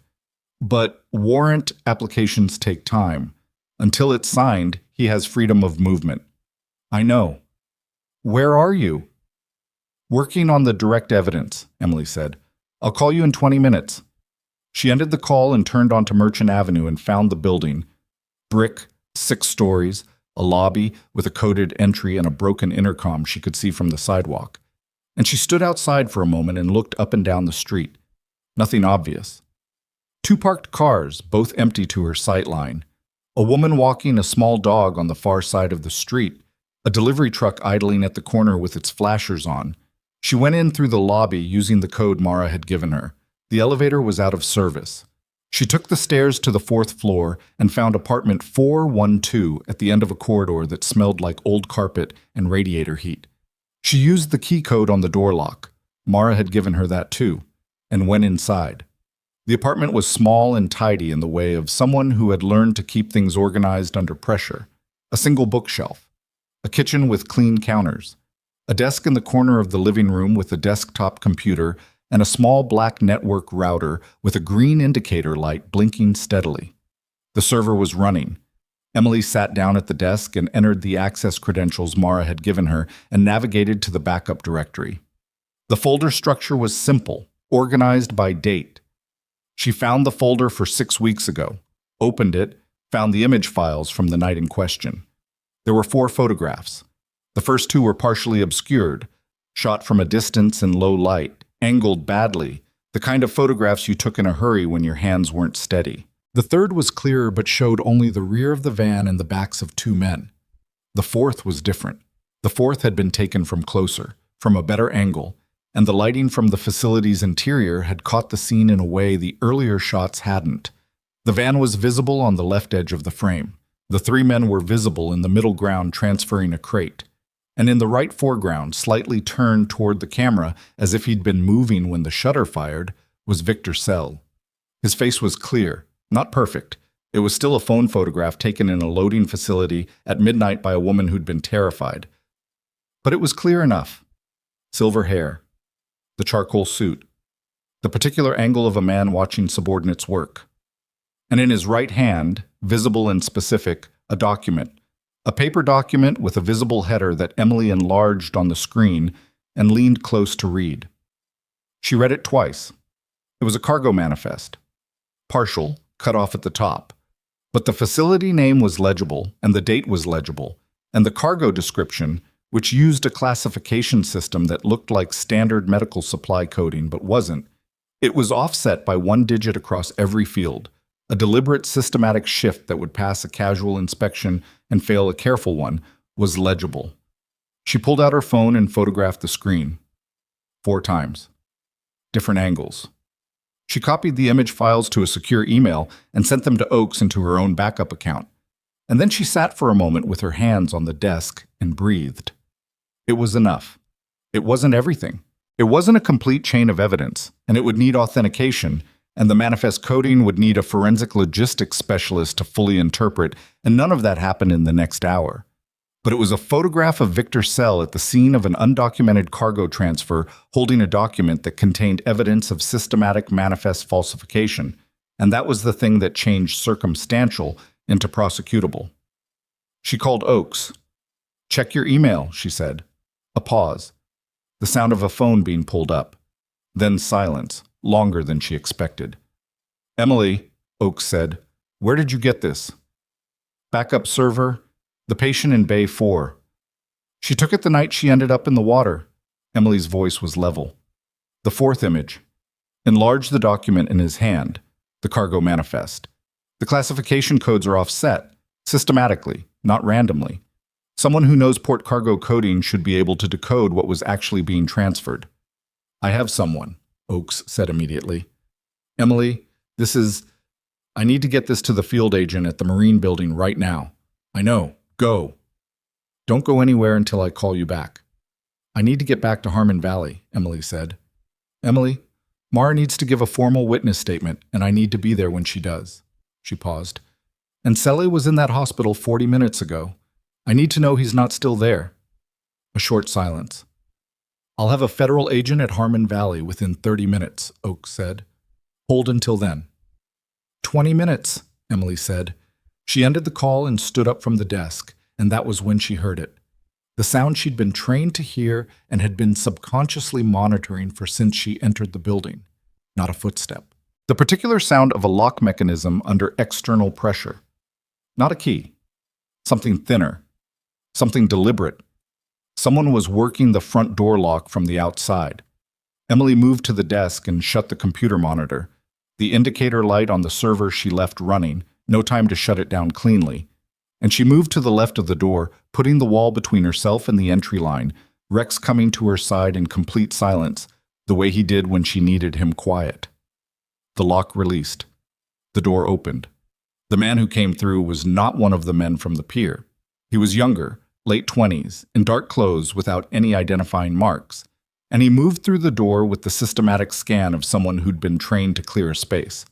But warrant applications take time. Until it's signed, he has freedom of movement. I know. Where are you? Working on the direct evidence, Emily said. I'll call you in 20 minutes. She ended the call and turned onto Merchant Avenue and found the building. Brick, 6 stories, a lobby with a coded entry and a broken intercom she could see from the sidewalk. And she stood outside for a moment and looked up and down the street. Nothing obvious. 2 parked cars, both empty to her sightline. A woman walking a small dog on the far side of the street. A delivery truck idling at the corner with its flashers on. She went in through the lobby using the code Mara had given her. The elevator was out of service. She took the stairs to the 4th floor and found apartment 412 at the end of a corridor that smelled like old carpet and radiator heat. She used the key code on the door lock. Mara had given her that too, and went inside. The apartment was small and tidy in the way of someone who had learned to keep things organized under pressure. A single bookshelf. A kitchen with clean counters. A desk in the corner of the living room with a desktop computer and a small black network router with a green indicator light blinking steadily. The server was running. Emily sat down at the desk and entered the access credentials Mara had given her and navigated to the backup directory. The folder structure was simple, organized by date. She found the folder for 6 weeks ago, opened it, found the image files from the night in question. There were 4 photographs. The first 2 were partially obscured, shot from a distance in low light, angled badly, the kind of photographs you took in a hurry when your hands weren't steady. The third was clearer but showed only the rear of the van and the backs of 2 men. The 4th was different. The 4th had been taken from closer, from a better angle, and the lighting from the facility's interior had caught the scene in a way the earlier shots hadn't. The van was visible on the left edge of the frame. The 3 men were visible in the middle ground transferring a crate. And in the right foreground, slightly turned toward the camera as if he'd been moving when the shutter fired, was Victor Sell. His face was clear, not perfect. It was still a phone photograph taken in a loading facility at midnight by a woman who'd been terrified. But it was clear enough. Silver hair. The charcoal suit. The particular angle of a man watching subordinates work. And in his right hand, visible and specific, a document. A paper document with a visible header that Emily enlarged on the screen and leaned close to read. She read it twice. It was a cargo manifest. Partial, cut off at the top. But the facility name was legible, and the date was legible, and the cargo description, which used a classification system that looked like standard medical supply coding but wasn't, it was offset by 1 digit across every field. A deliberate, systematic shift that would pass a casual inspection and fail a careful one was legible. She pulled out her phone and photographed the screen. 4 times. Different angles. She copied the image files to a secure email and sent them to Oakes into her own backup account. And then she sat for a moment with her hands on the desk and breathed. It was enough. It wasn't everything. It wasn't a complete chain of evidence, and it would need authentication, and the manifest coding would need a forensic logistics specialist to fully interpret, and none of that happened in the next hour. But it was a photograph of Victor Sell at the scene of an undocumented cargo transfer holding a document that contained evidence of systematic manifest falsification, and that was the thing that changed circumstantial into prosecutable. She called Oakes. "Check your email," she said. A pause. The sound of a phone being pulled up. Then silence. Longer than she expected. "Emily," Oakes said, "where did you get this?" "Backup server, the patient in Bay 4. She took it the night she ended up in the water." Emily's voice was level. The 4th image. Enlarge the document in his hand. The cargo manifest. The classification codes are offset, systematically, not randomly. Someone who knows port cargo coding should be able to decode what was actually being transferred. I have someone, Oakes said immediately. Emily, I need to get this to the field agent at the Marine building right now. I know. Go. Don't go anywhere until I call you back. I need to get back to Harmon Valley, Emily said. Emily, Mara needs to give a formal witness statement, and I need to be there when she does. She paused. And Sele was in that hospital 40 minutes ago. I need to know he's not still there. A short silence. I'll have a federal agent at Harmon Valley within 30 minutes, Oakes said. Hold until then. 20 minutes, Emily said. She ended the call and stood up from the desk, and that was when she heard it. The sound she'd been trained to hear and had been subconsciously monitoring for since she entered the building. Not a footstep. The particular sound of a lock mechanism under external pressure. Not a key. Something thinner. Something deliberate. Someone was working the front door lock from the outside. Emily moved to the desk and shut the computer monitor. The indicator light on the server she left running, no time to shut it down cleanly. And she moved to the left of the door, putting the wall between herself and the entry line, Rex coming to her side in complete silence, the way he did when she needed him quiet. The lock released. The door opened. The man who came through was not one of the men from the pier. He was younger, late 20s, in dark clothes without any identifying marks, and he moved through the door with the systematic scan of someone who'd been trained to clear a space.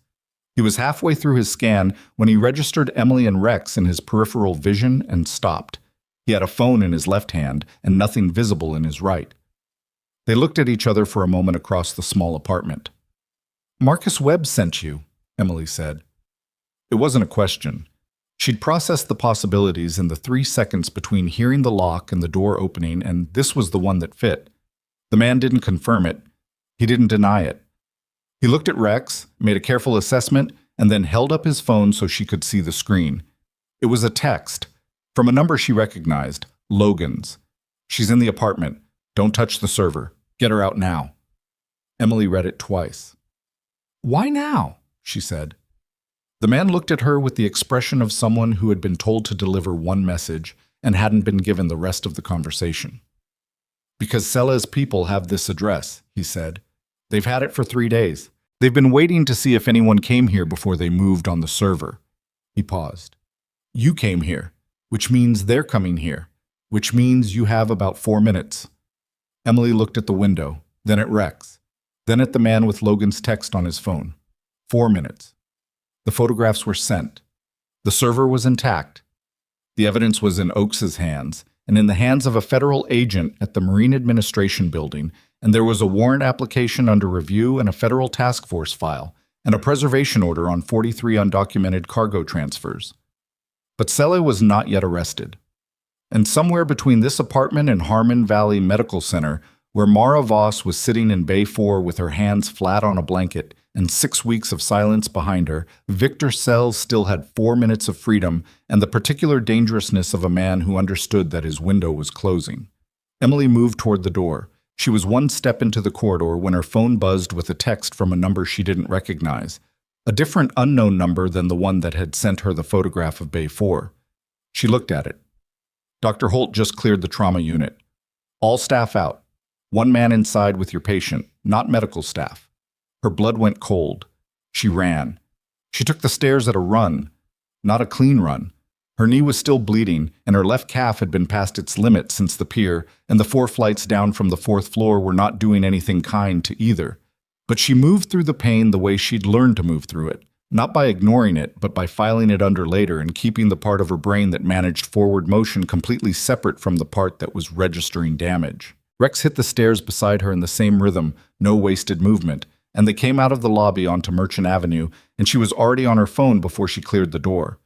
He was halfway through his scan when he registered Emily and Rex in his peripheral vision and stopped. He had a phone in his left hand and nothing visible in his right. They looked at each other for a moment across the small apartment. Marcus Webb sent you, Emily said. It wasn't a question. She'd processed the possibilities in the 3 seconds between hearing the lock and the door opening, and this was the one that fit. The man didn't confirm it. He didn't deny it. He looked at Rex, made a careful assessment, and then held up his phone so she could see the screen. It was a text, from a number she recognized, Logan's. She's in the apartment. Don't touch the server. Get her out now. Emily read it twice. Why now? She said. The man looked at her with the expression of someone who had been told to deliver one message and hadn't been given the rest of the conversation. Because Sele's people have this address, he said. They've had it for 3 days. They've been waiting to see if anyone came here before they moved on the server. He paused. You came here, which means they're coming here, which means you have about 4 minutes. Emily looked at the window, then at Rex, then at the man with Logan's text on his phone. 4 minutes. The photographs were sent. The server was intact. The evidence was in Oakes's hands, and in the hands of a federal agent at the Marine Administration Building, and there was a warrant application under review and a federal task force file, and a preservation order on 43 undocumented cargo transfers. But Sele was not yet arrested. And somewhere between this apartment and Harmon Valley Medical Center, where Mara Voss was sitting in Bay 4 with her hands flat on a blanket and 6 weeks of silence behind her, Victor Sells still had 4 minutes of freedom and the particular dangerousness of a man who understood that his window was closing. Emily moved toward the door. She was 1 step into the corridor when her phone buzzed with a text from a number she didn't recognize, a different unknown number than the one that had sent her the photograph of Bay 4. She looked at it. Dr. Holt just cleared the trauma unit. All staff out. 1 man inside with your patient, not medical staff. Her blood went cold. She ran. She took the stairs at a run, not a clean run. Her knee was still bleeding, and her left calf had been past its limit since the pier, and the 4 flights down from the 4th floor were not doing anything kind to either. But she moved through the pain the way she'd learned to move through it, not by ignoring it, but by filing it under later and keeping the part of her brain that managed forward motion completely separate from the part that was registering damage. Rex hit the stairs beside her in the same rhythm, no wasted movement, and they came out of the lobby onto Merchant Avenue, and she was already on her phone before she cleared the door.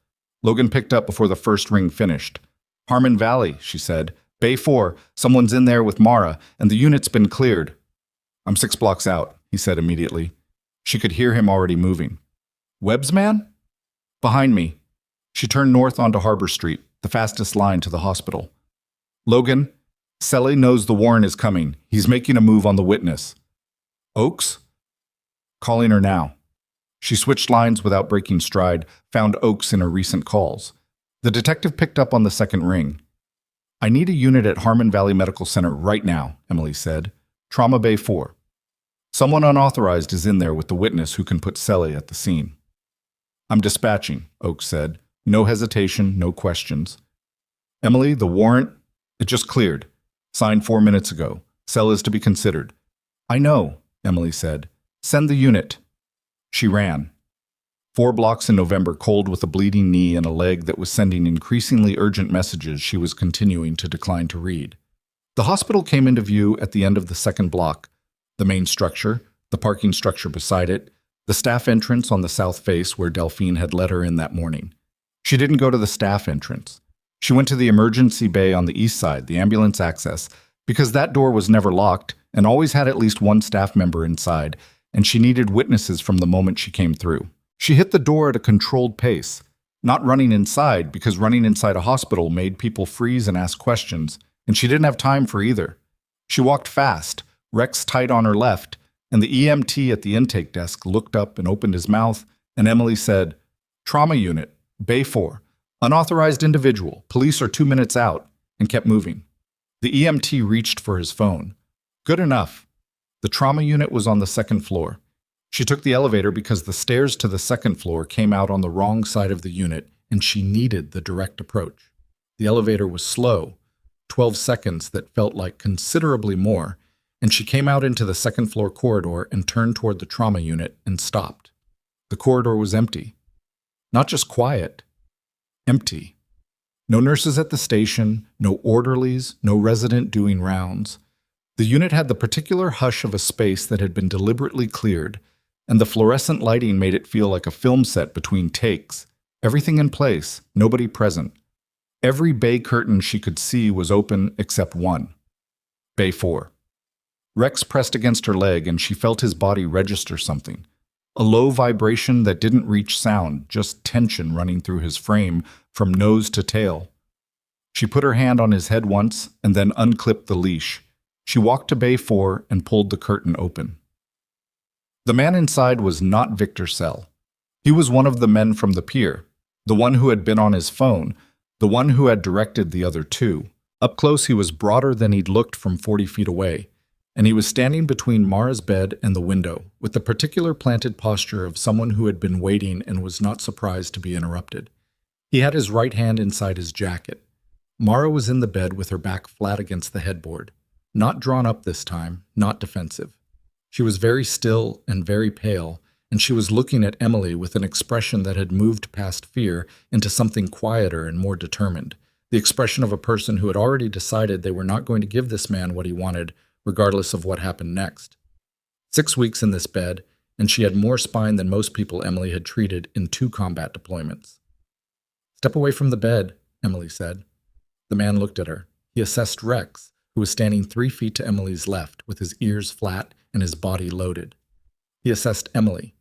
Logan picked up before the first ring finished. Harmon Valley, she said. Bay 4, someone's in there with Mara, and the unit's been cleared. I'm 6 blocks out, he said immediately. She could hear him already moving. Webb's man? Behind me. She turned north onto Harbor Street, the fastest line to the hospital. Logan, Sele knows the warrant is coming. He's making a move on the witness. Oakes? Calling her now. She switched lines without breaking stride, found Oakes in her recent calls. The detective picked up on the second ring. "I need a unit at Harmon Valley Medical Center right now," Emily said. "Trauma Bay 4. Someone unauthorized is in there with the witness who can put Sally at the scene." "I'm dispatching," Oakes said. No hesitation, no questions. "Emily, the warrant? It just cleared. Signed 4 minutes ago. Cell is to be considered." "I know," Emily said. "Send the unit." She ran. 4 blocks in November, cold with a bleeding knee and a leg that was sending increasingly urgent messages she was continuing to decline to read. The hospital came into view at the end of the second block. The main structure, the parking structure beside it, the staff entrance on the south face where Delphine had let her in that morning. She didn't go to the staff entrance. She went to the emergency bay on the east side, the ambulance access, because that door was never locked and always had at least one staff member inside, and she needed witnesses from the moment she came through. She hit the door at a controlled pace, not running inside because running inside a hospital made people freeze and ask questions, and she didn't have time for either. She walked fast, Rex tight on her left, and the EMT at the intake desk looked up and opened his mouth, and Emily said, "Trauma unit, Bay 4, unauthorized individual, police are 2 minutes out," and kept moving. The EMT reached for his phone. Good enough. The trauma unit was on the second floor. She took the elevator because the stairs to the second floor came out on the wrong side of the unit, and she needed the direct approach. The elevator was slow, 12 seconds that felt like considerably more, and she came out into the second floor corridor and turned toward the trauma unit and stopped. The corridor was empty. Not just quiet, empty. No nurses at the station, no orderlies, no resident doing rounds. The unit had the particular hush of a space that had been deliberately cleared, and the fluorescent lighting made it feel like a film set between takes. Everything in place, nobody present. Every bay curtain she could see was open except one. Bay 4. Rex pressed against her leg and she felt his body register something. A low vibration that didn't reach sound, just tension running through his frame from nose to tail. She put her hand on his head once and then unclipped the leash. She walked to Bay 4 and pulled the curtain open. The man inside was not Victor Sell. He was one of the men from the pier, the one who had been on his phone, the one who had directed the other two. Up close he was broader than he'd looked from 40 feet away, and he was standing between Mara's bed and the window, with the particular planted posture of someone who had been waiting and was not surprised to be interrupted. He had his right hand inside his jacket. Mara was in the bed with her back flat against the headboard, not drawn up this time, not defensive. She was very still and very pale, and she was looking at Emily with an expression that had moved past fear into something quieter and more determined, the expression of a person who had already decided they were not going to give this man what he wanted, regardless of what happened next. 6 weeks in this bed, and she had more spine than most people Emily had treated in 2 combat deployments. "Step away from the bed," Emily said. The man looked at her. He assessed Rex, who was standing 3 feet to Emily's left, with his ears flat and his body loaded. He assessed Emily,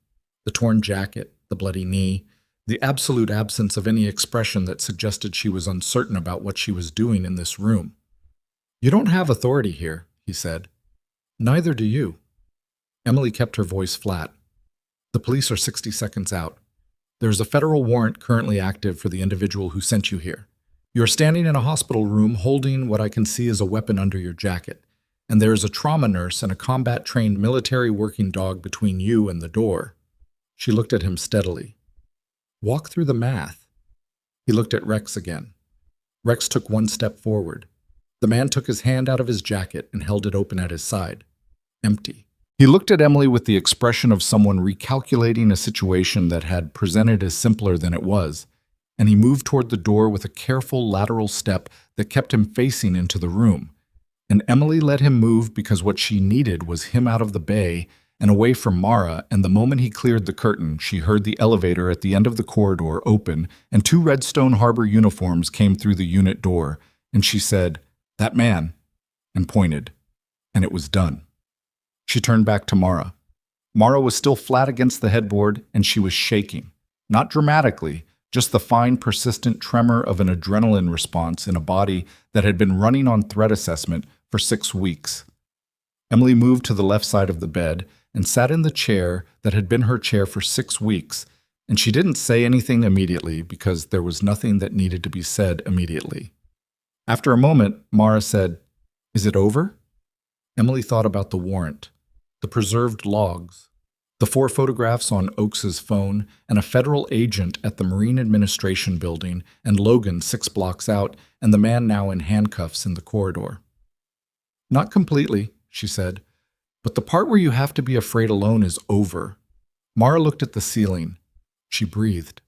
the torn jacket, the bloody knee, the absolute absence of any expression that suggested she was uncertain about what she was doing in this room. "You don't have authority here," he said. "Neither do you." Emily kept her voice flat. "The police are 60 seconds out. There is a federal warrant currently active for the individual who sent you here. You are standing in a hospital room holding what I can see as a weapon under your jacket, and there is a trauma nurse and a combat-trained military working dog between you and the door." She looked at him steadily. "Walk through the math." He looked at Rex again. Rex took 1 step forward. The man took his hand out of his jacket and held it open at his side. Empty. He looked at Emily with the expression of someone recalculating a situation that had presented as simpler than it was, and he moved toward the door with a careful lateral step that kept him facing into the room. And Emily let him move because what she needed was him out of the bay and away from Mara, and the moment he cleared the curtain, she heard the elevator at the end of the corridor open, and 2 Redstone Harbor uniforms came through the unit door, and she said, "That man," and pointed, and it was done. She turned back to Mara. Mara was still flat against the headboard, and she was shaking. Not dramatically, just the fine, persistent tremor of an adrenaline response in a body that had been running on threat assessment for 6 weeks. Emily moved to the left side of the bed, and sat in the chair that had been her chair for 6 weeks, and she didn't say anything immediately because there was nothing that needed to be said immediately. After a moment, Mara said, "Is it over?" Emily thought about the warrant, the preserved logs, the 4 photographs on Oakes's phone, and a federal agent at the Marine Administration building, and Logan 6 blocks out, and the man now in handcuffs in the corridor. "Not completely," she said, "but the part where you have to be afraid alone is over." Mara looked at the ceiling. She breathed.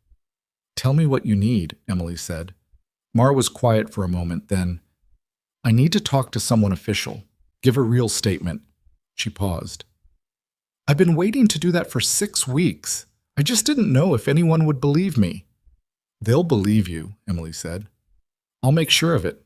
"Tell me what you need," Emily said. Mara was quiet for a moment, then, "I need to talk to someone official. Give a real statement." She paused. "I've been waiting to do that for 6 weeks. I just didn't know if anyone would believe me." "They'll believe you," Emily said. "I'll make sure of it."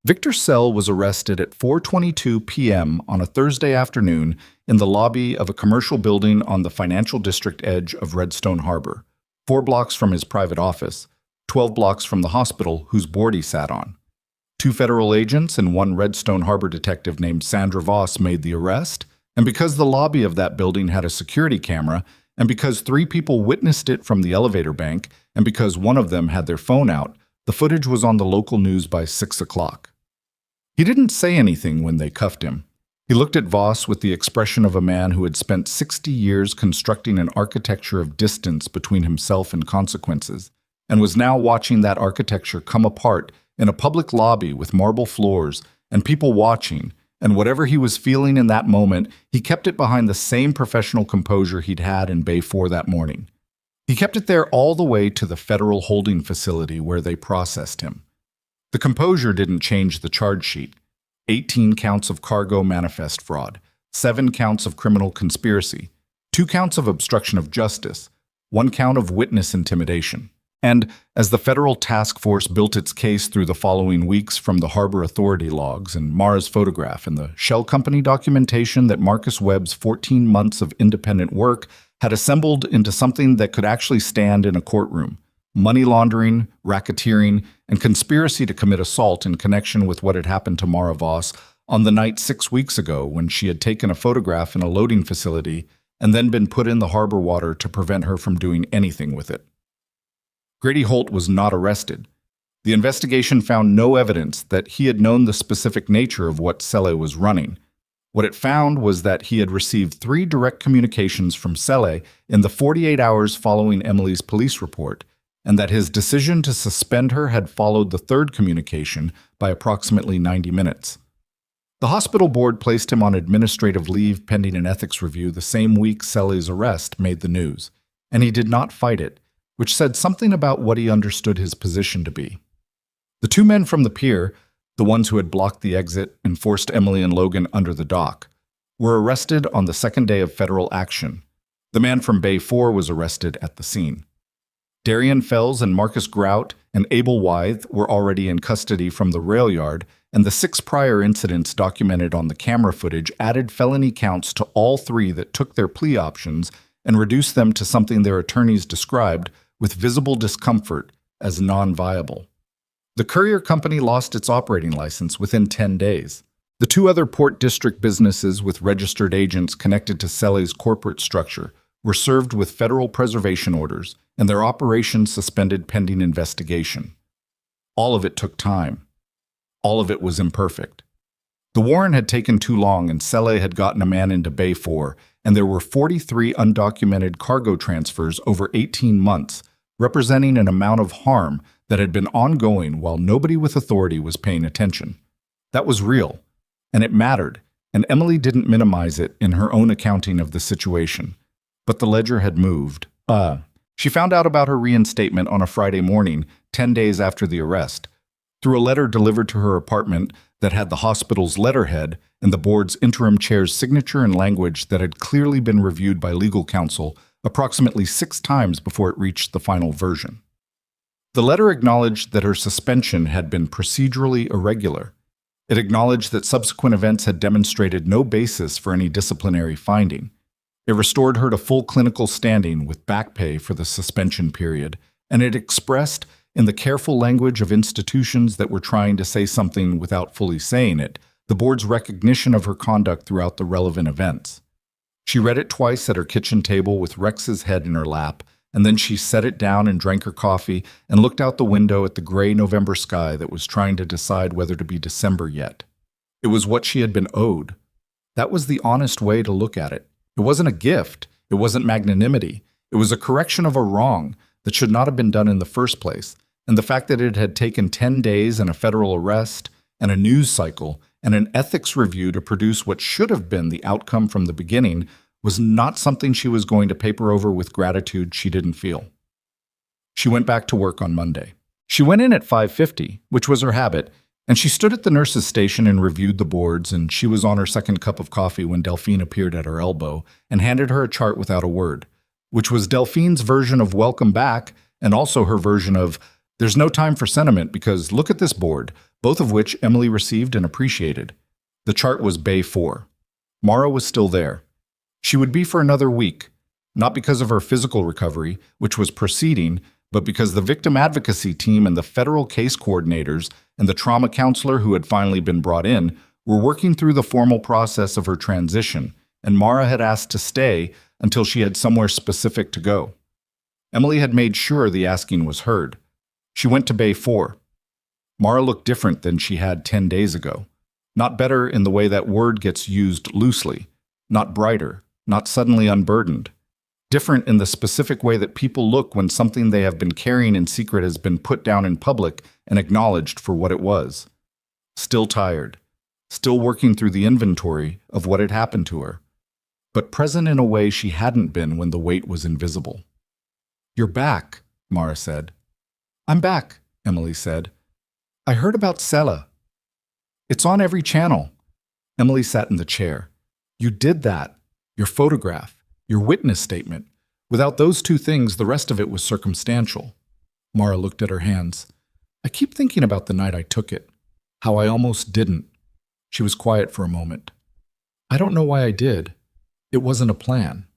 Victor Sell was arrested at 4:22 p.m. on a Thursday afternoon in the lobby of a commercial building on the financial district edge of Redstone Harbor, 4 blocks from his private office, 12 blocks from the hospital whose board he sat on. 2 federal agents and 1 Redstone Harbor detective named Sandra Voss made the arrest, and because the lobby of that building had a security camera, and because 3 people witnessed it from the elevator bank, and because one of them had their phone out, the footage was on the local news by 6 o'clock. He didn't say anything when they cuffed him. He looked at Voss with the expression of a man who had spent 60 years constructing an architecture of distance between himself and consequences, and was now watching that architecture come apart in a public lobby with marble floors and people watching, and whatever he was feeling in that moment, he kept it behind the same professional composure he'd had in Bay 4 that morning. He kept it there all the way to the federal holding facility where they processed him. The composure didn't change the charge sheet. 18 counts of cargo manifest fraud, 7 counts of criminal conspiracy, 2 counts of obstruction of justice, 1 count of witness intimidation. And as the federal task force built its case through the following weeks from the Harbor Authority logs and Mara's photograph and the shell company documentation that Marcus Webb's 14 months of independent work had assembled into something that could actually stand in a courtroom, money laundering, racketeering, and conspiracy to commit assault in connection with what had happened to Mara Voss on the night 6 weeks ago when she had taken a photograph in a loading facility and then been put in the harbor water to prevent her from doing anything with it. Grady Holt was not arrested. The investigation found no evidence that he had known the specific nature of what Selle was running. What it found was that he had received 3 direct communications from Selle in the 48 hours following Emily's police report, and that his decision to suspend her had followed the 3rd communication by approximately 90 minutes. The hospital board placed him on administrative leave pending an ethics review the same week Selle's arrest made the news, and he did not fight it, which said something about what he understood his position to be. The 2 men from the pier, the ones who had blocked the exit and forced Emily and Logan under the dock, were arrested on the 2nd day of federal action. The man from Bay 4 was arrested at the scene. Darian Fells and Marcus Grout and Abel Wythe were already in custody from the rail yard, and the 6 prior incidents documented on the camera footage added felony counts to all 3 that took their plea options and reduced them to something their attorneys described with visible discomfort as non-viable. The courier company lost its operating license within 10 days. The 2 other Port District businesses with registered agents connected to Selle's corporate structure were served with federal preservation orders and their operations suspended pending investigation. All of it took time. All of it was imperfect. The warrant had taken too long and Selle had gotten a man into Bay 4, and there were 43 undocumented cargo transfers over 18 months, representing an amount of harm that had been ongoing while nobody with authority was paying attention. That was real, and it mattered, and Emily didn't minimize it in her own accounting of the situation. But the ledger had moved. She found out about her reinstatement on a Friday morning, 10 days after the arrest, through a letter delivered to her apartment that had the hospital's letterhead and the board's interim chair's signature and language that had clearly been reviewed by legal counsel approximately 6 times before it reached the final version. The letter acknowledged that her suspension had been procedurally irregular. It acknowledged that subsequent events had demonstrated no basis for any disciplinary finding. It restored her to full clinical standing with back pay for the suspension period, and it expressed, in the careful language of institutions that were trying to say something without fully saying it, the board's recognition of her conduct throughout the relevant events. She read it twice at her kitchen table with Rex's head in her lap, and then she set it down and drank her coffee and looked out the window at the gray November sky that was trying to decide whether to be December yet. It was what she had been owed. That was the honest way to look at it. It wasn't a gift. It wasn't magnanimity. It was a correction of a wrong that should not have been done in the first place, and the fact that it had taken 10 days and a federal arrest and a news cycle and an ethics review to produce what should have been the outcome from the beginning was not something she was going to paper over with gratitude she didn't feel. She went back to work on Monday. She went in at 5:50, which was her habit, and she stood at the nurse's station and reviewed the boards, and she was on her second cup of coffee when Delphine appeared at her elbow and handed her a chart without a word, which was Delphine's version of welcome back and also her version of there's no time for sentiment because look at this board, both of which Emily received and appreciated. The chart was Bay 4. Mara was still there. She would be for another week, not because of her physical recovery, which was proceeding, but because the victim advocacy team and the federal case coordinators and the trauma counselor who had finally been brought in were working through the formal process of her transition, and Mara had asked to stay until she had somewhere specific to go. Emily had made sure the asking was heard. She went to Bay 4. Mara looked different than she had 10 days ago. Not better in the way that word gets used loosely. Not brighter. Not suddenly unburdened. Different in the specific way that people look when something they have been carrying in secret has been put down in public and acknowledged for what it was. Still tired. Still working through the inventory of what had happened to her. But present in a way she hadn't been when the weight was invisible. "You're back," Mara said. "I'm back," Emily said. "I heard about Sela." "It's on every channel." Emily sat in the chair. "You did that. Your photograph, your witness statement. Without those two things, the rest of it was circumstantial." Mara looked at her hands. "I keep thinking about the night I took it. How I almost didn't." She was quiet for a moment. "I don't know why I did. It wasn't a plan."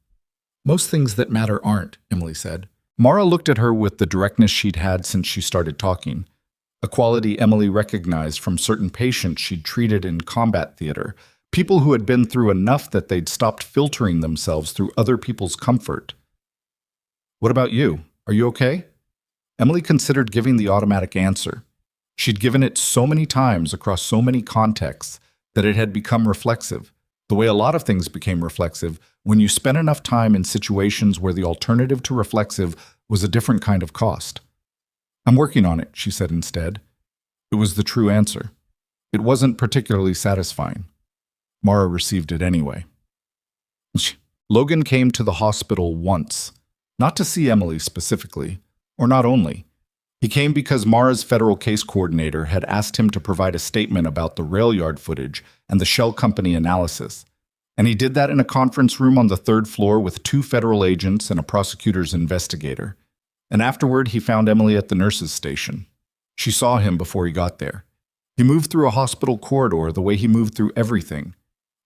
"Most things that matter aren't," Emily said. Mara looked at her with the directness she'd had since she started talking, a quality Emily recognized from certain patients she'd treated in combat theater, people who had been through enough that they'd stopped filtering themselves through other people's comfort. "What about you? Are you okay?" Emily considered giving the automatic answer. She'd given it so many times across so many contexts that it had become reflexive, the way a lot of things became reflexive when you spent enough time in situations where the alternative to reflexive was a different kind of cost. "I'm working on it," she said instead. It was the true answer. It wasn't particularly satisfying. Mara received it anyway. Logan came to the hospital once, not to see Emily specifically, or not only. He came because Mara's federal case coordinator had asked him to provide a statement about the rail yard footage and the shell company analysis, and he did that in a conference room on the third floor with 2 federal agents and a prosecutor's investigator. And afterward, he found Emily at the nurse's station. She saw him before he got there. He moved through a hospital corridor the way he moved through everything,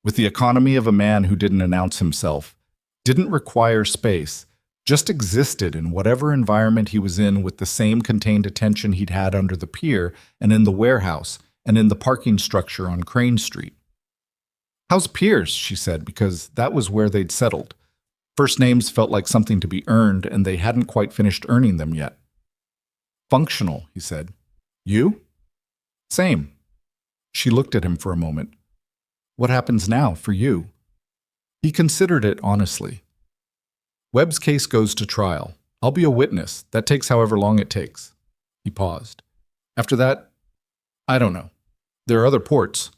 with the economy of a man who didn't announce himself, didn't require space, just existed in whatever environment he was in with the same contained attention he'd had under the pier and in the warehouse and in the parking structure on Crane Street. "How's Piers?" she said, because that was where they'd settled. First names felt like something to be earned, and they hadn't quite finished earning them yet. "Functional," he said. "You?" "Same." She looked at him for a moment. "What happens now for you?" He considered it honestly. "Webb's case goes to trial. I'll be a witness. That takes however long it takes." He paused. "After that, I don't know. There are other ports."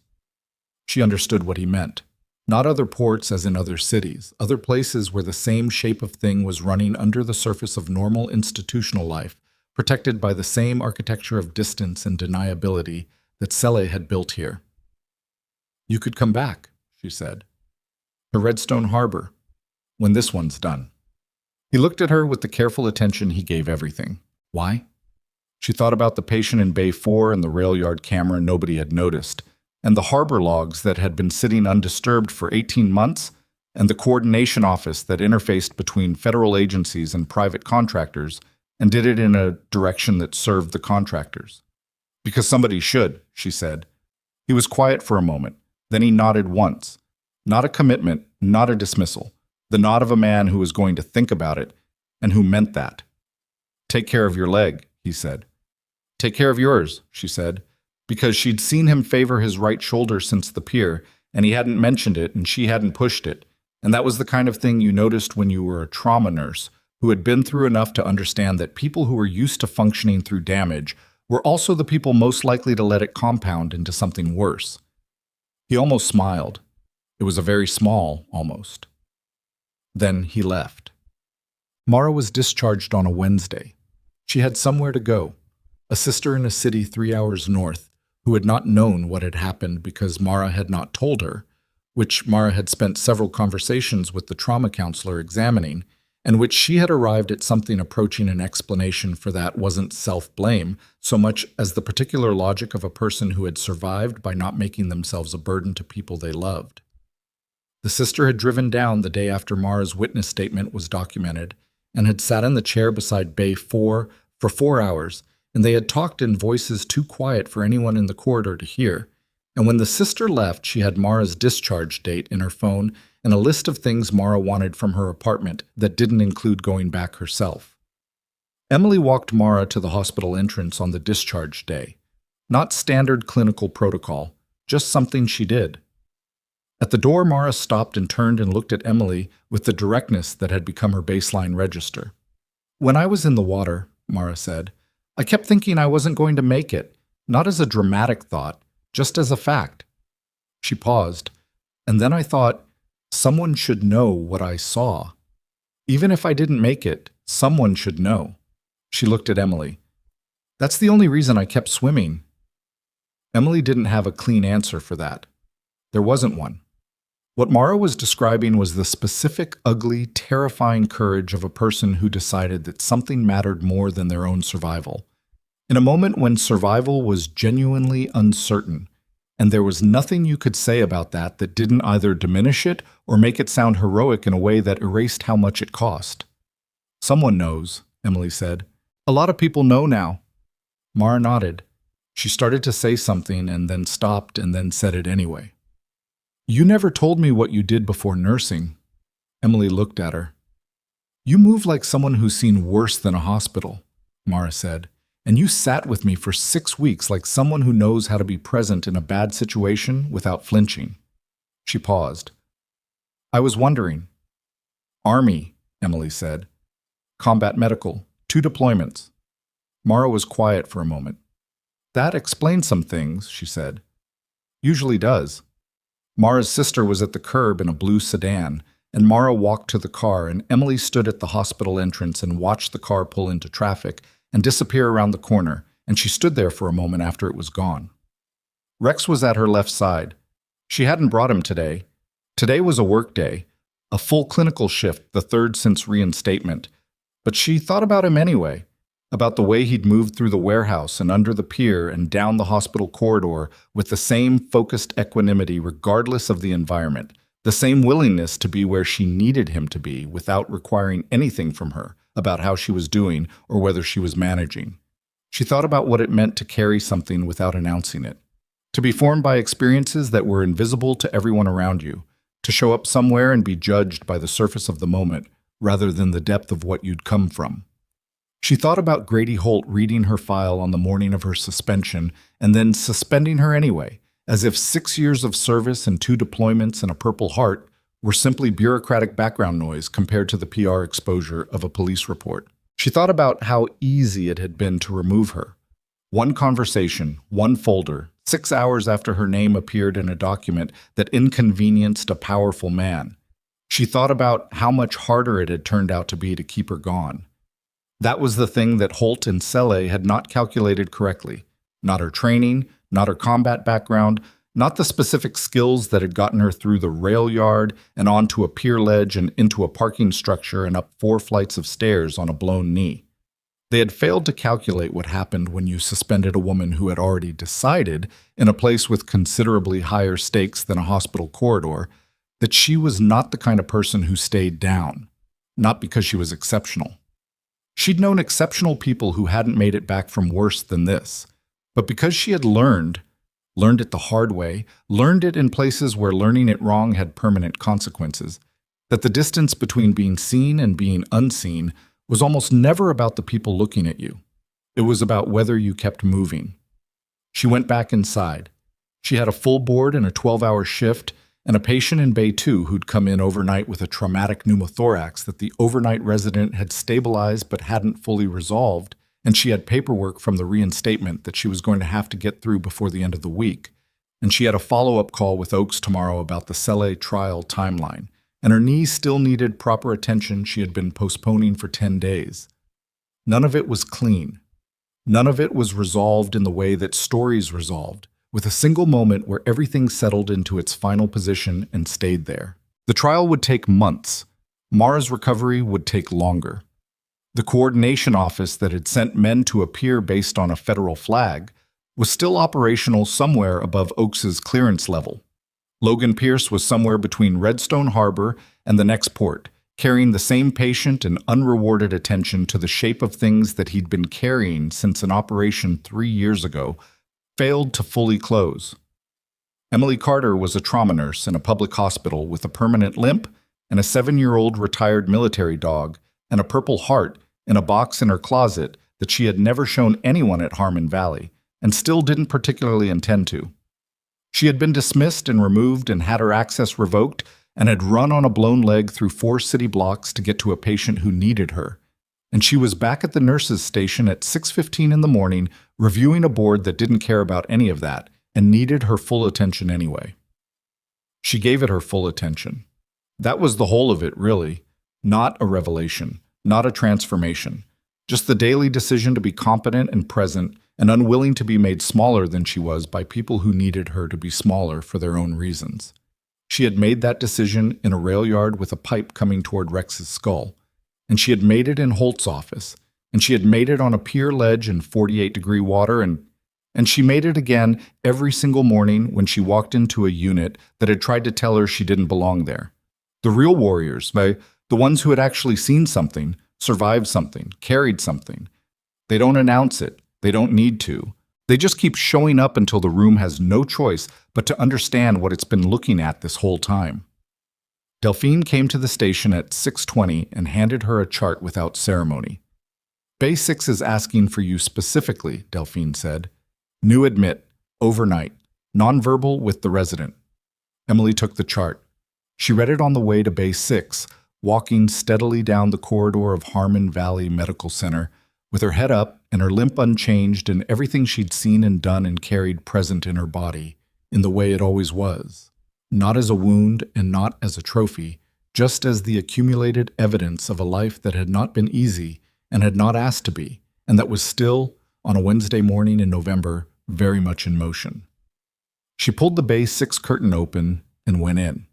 She understood what he meant. Not other ports as in other cities, other places where the same shape of thing was running under the surface of normal institutional life, protected by the same architecture of distance and deniability that Selle had built here. "You could come back," she said. "To Redstone Harbor, when this one's done." He looked at her with the careful attention he gave everything. Why? She thought about the patient in Bay 4 and the rail yard camera nobody had noticed, and the harbor logs that had been sitting undisturbed for 18 months, and the coordination office that interfaced between federal agencies and private contractors and did it in a direction that served the contractors. "Because somebody should," she said. He was quiet for a moment. Then he nodded once. Not a commitment, not a dismissal, The nod of a man who was going to think about it, and who meant that. "Take care of your leg," he said. "Take care of yours," she said, because she'd seen him favor his right shoulder since the pier, and he hadn't mentioned it and she hadn't pushed it, and that was the kind of thing you noticed when you were a trauma nurse who had been through enough to understand that people who were used to functioning through damage were also the people most likely to let it compound into something worse. He almost smiled. It was a very small almost. Then he left. Mara was discharged on a Wednesday. She had somewhere to go. A sister in a city 3 hours north, who had not known what had happened because Mara had not told her, which Mara had spent several conversations with the trauma counselor examining, and which she had arrived at something approaching an explanation for that wasn't self-blame so much as the particular logic of a person who had survived by not making themselves a burden to people they loved. The sister had driven down the day after Mara's witness statement was documented and had sat in the chair beside Bay 4 for 4 hours, and they had talked in voices too quiet for anyone in the corridor to hear. And when the sister left, she had Mara's discharge date in her phone and a list of things Mara wanted from her apartment that didn't include going back herself. Emily walked Mara to the hospital entrance on the discharge day. Not standard clinical protocol, just something she did. At the door, Mara stopped and turned and looked at Emily with the directness that had become her baseline register. "When I was in the water," Mara said, "I kept thinking I wasn't going to make it, not as a dramatic thought, just as a fact." She paused, and then I thought, someone should know what I saw. Even if I didn't make it, someone should know. She looked at Emily. "That's the only reason I kept swimming." Emily didn't have a clean answer for that. There wasn't one. What Mara was describing was the specific, ugly, terrifying courage of a person who decided that something mattered more than their own survival. In a moment when survival was genuinely uncertain, and there was nothing you could say about that that didn't either diminish it or make it sound heroic in a way that erased how much it cost. "Someone knows," Emily said. "A lot of people know now." Mara nodded. She started to say something and then stopped and then said it anyway. "You never told me what you did before nursing." Emily looked at her. "You move like someone who's seen worse than a hospital," Mara said. "And you sat with me for 6 weeks like someone who knows how to be present in a bad situation without flinching." She paused. "I was wondering." "Army," Emily said. "Combat medical, 2 deployments." Mara was quiet for a moment. "That explains some things," she said. "Usually does." Mara's sister was at the curb in a blue sedan, and Mara walked to the car, and Emily stood at the hospital entrance and watched the car pull into traffic and disappear around the corner, and she stood there for a moment after it was gone. Rex was at her left side. She hadn't brought him today. Today was a work day, a full clinical shift, the 3rd since reinstatement. But she thought about him anyway, about the way he'd moved through the warehouse and under the pier and down the hospital corridor with the same focused equanimity regardless of the environment, the same willingness to be where she needed him to be without requiring anything from her about how she was doing or whether she was managing. She thought about what it meant to carry something without announcing it, to be formed by experiences that were invisible to everyone around you, to show up somewhere and be judged by the surface of the moment rather than the depth of what you'd come from. She thought about Grady Holt reading her file on the morning of her suspension and then suspending her anyway, as if 6 years of service and 2 deployments and a Purple Heart were simply bureaucratic background noise compared to the PR exposure of a police report. She thought about how easy it had been to remove her. 1 conversation, 1 folder, 6 hours after her name appeared in a document that inconvenienced a powerful man. She thought about how much harder it had turned out to be to keep her gone. That was the thing that Holt and Selle had not calculated correctly. Not her training, not her combat background, not the specific skills that had gotten her through the rail yard and onto a pier ledge and into a parking structure and up 4 flights of stairs on a blown knee. They had failed to calculate what happened when you suspended a woman who had already decided, in a place with considerably higher stakes than a hospital corridor, that she was not the kind of person who stayed down, not because she was exceptional. She'd known exceptional people who hadn't made it back from worse than this, but because she had learned it the hard way, learned it in places where learning it wrong had permanent consequences, That the distance between being seen and being unseen was almost never about the people looking at you. It was about whether you kept moving. She went back inside. She had a full board and a 12-hour shift, and a patient in Bay 2 who'd come in overnight with a traumatic pneumothorax that the overnight resident had stabilized but hadn't fully resolved, and she had paperwork from the reinstatement that she was going to have to get through before the end of the week. And she had a follow-up call with Oakes tomorrow about the Selle trial timeline, and her knee still needed proper attention she had been postponing for 10 days. None of it was clean. None of it was resolved in the way that stories resolved, with a single moment where everything settled into its final position and stayed there. The trial would take months. Mara's recovery would take longer. The coordination office that had sent men to appear based on a federal flag was still operational somewhere above Oakes's clearance level. Logan Pierce was somewhere between Redstone Harbor and the next port, carrying the same patient and unrewarded attention to the shape of things that he'd been carrying since an operation 3 years ago failed to fully close. Emily Carter was a trauma nurse in a public hospital with a permanent limp and a 7-year-old retired military dog and a Purple Heart in a box in her closet that she had never shown anyone at Harmon Valley and still didn't particularly intend to. She had been dismissed and removed and had her access revoked and had run on a blown leg through 4 city blocks to get to a patient who needed her. And she was back at the nurse's station at 6:15 in the morning, reviewing a board that didn't care about any of that and needed her full attention anyway. She gave it her full attention. That was the whole of it, really. Not a revelation, not a transformation. Just the daily decision to be competent and present and unwilling to be made smaller than she was by people who needed her to be smaller for their own reasons. She had made that decision in a rail yard with a pipe coming toward Rex's skull. And she had made it in Holt's office. And she had made it on a pier ledge in 48-degree water. And she made it again every single morning when she walked into a unit that had tried to tell her she didn't belong there. The real warriors, the ones who had actually seen something, survived something, carried something. They don't announce it. They don't need to. They just keep showing up until the room has no choice but to understand what it's been looking at this whole time. Delphine came to the station at 6:20 and handed her a chart without ceremony. Bay 6 is asking for you specifically, Delphine said. New admit, overnight, nonverbal with the resident. Emily took the chart. She read it on the way to Bay 6, walking steadily down the corridor of Harmon Valley Medical Center, with her head up and her limp unchanged and everything she'd seen and done and carried present in her body, in the way it always was. Not as a wound and not as a trophy, just as the accumulated evidence of a life that had not been easy and had not asked to be, and that was still, on a Wednesday morning in November, very much in motion. She pulled the Bay 6 curtain open and went in.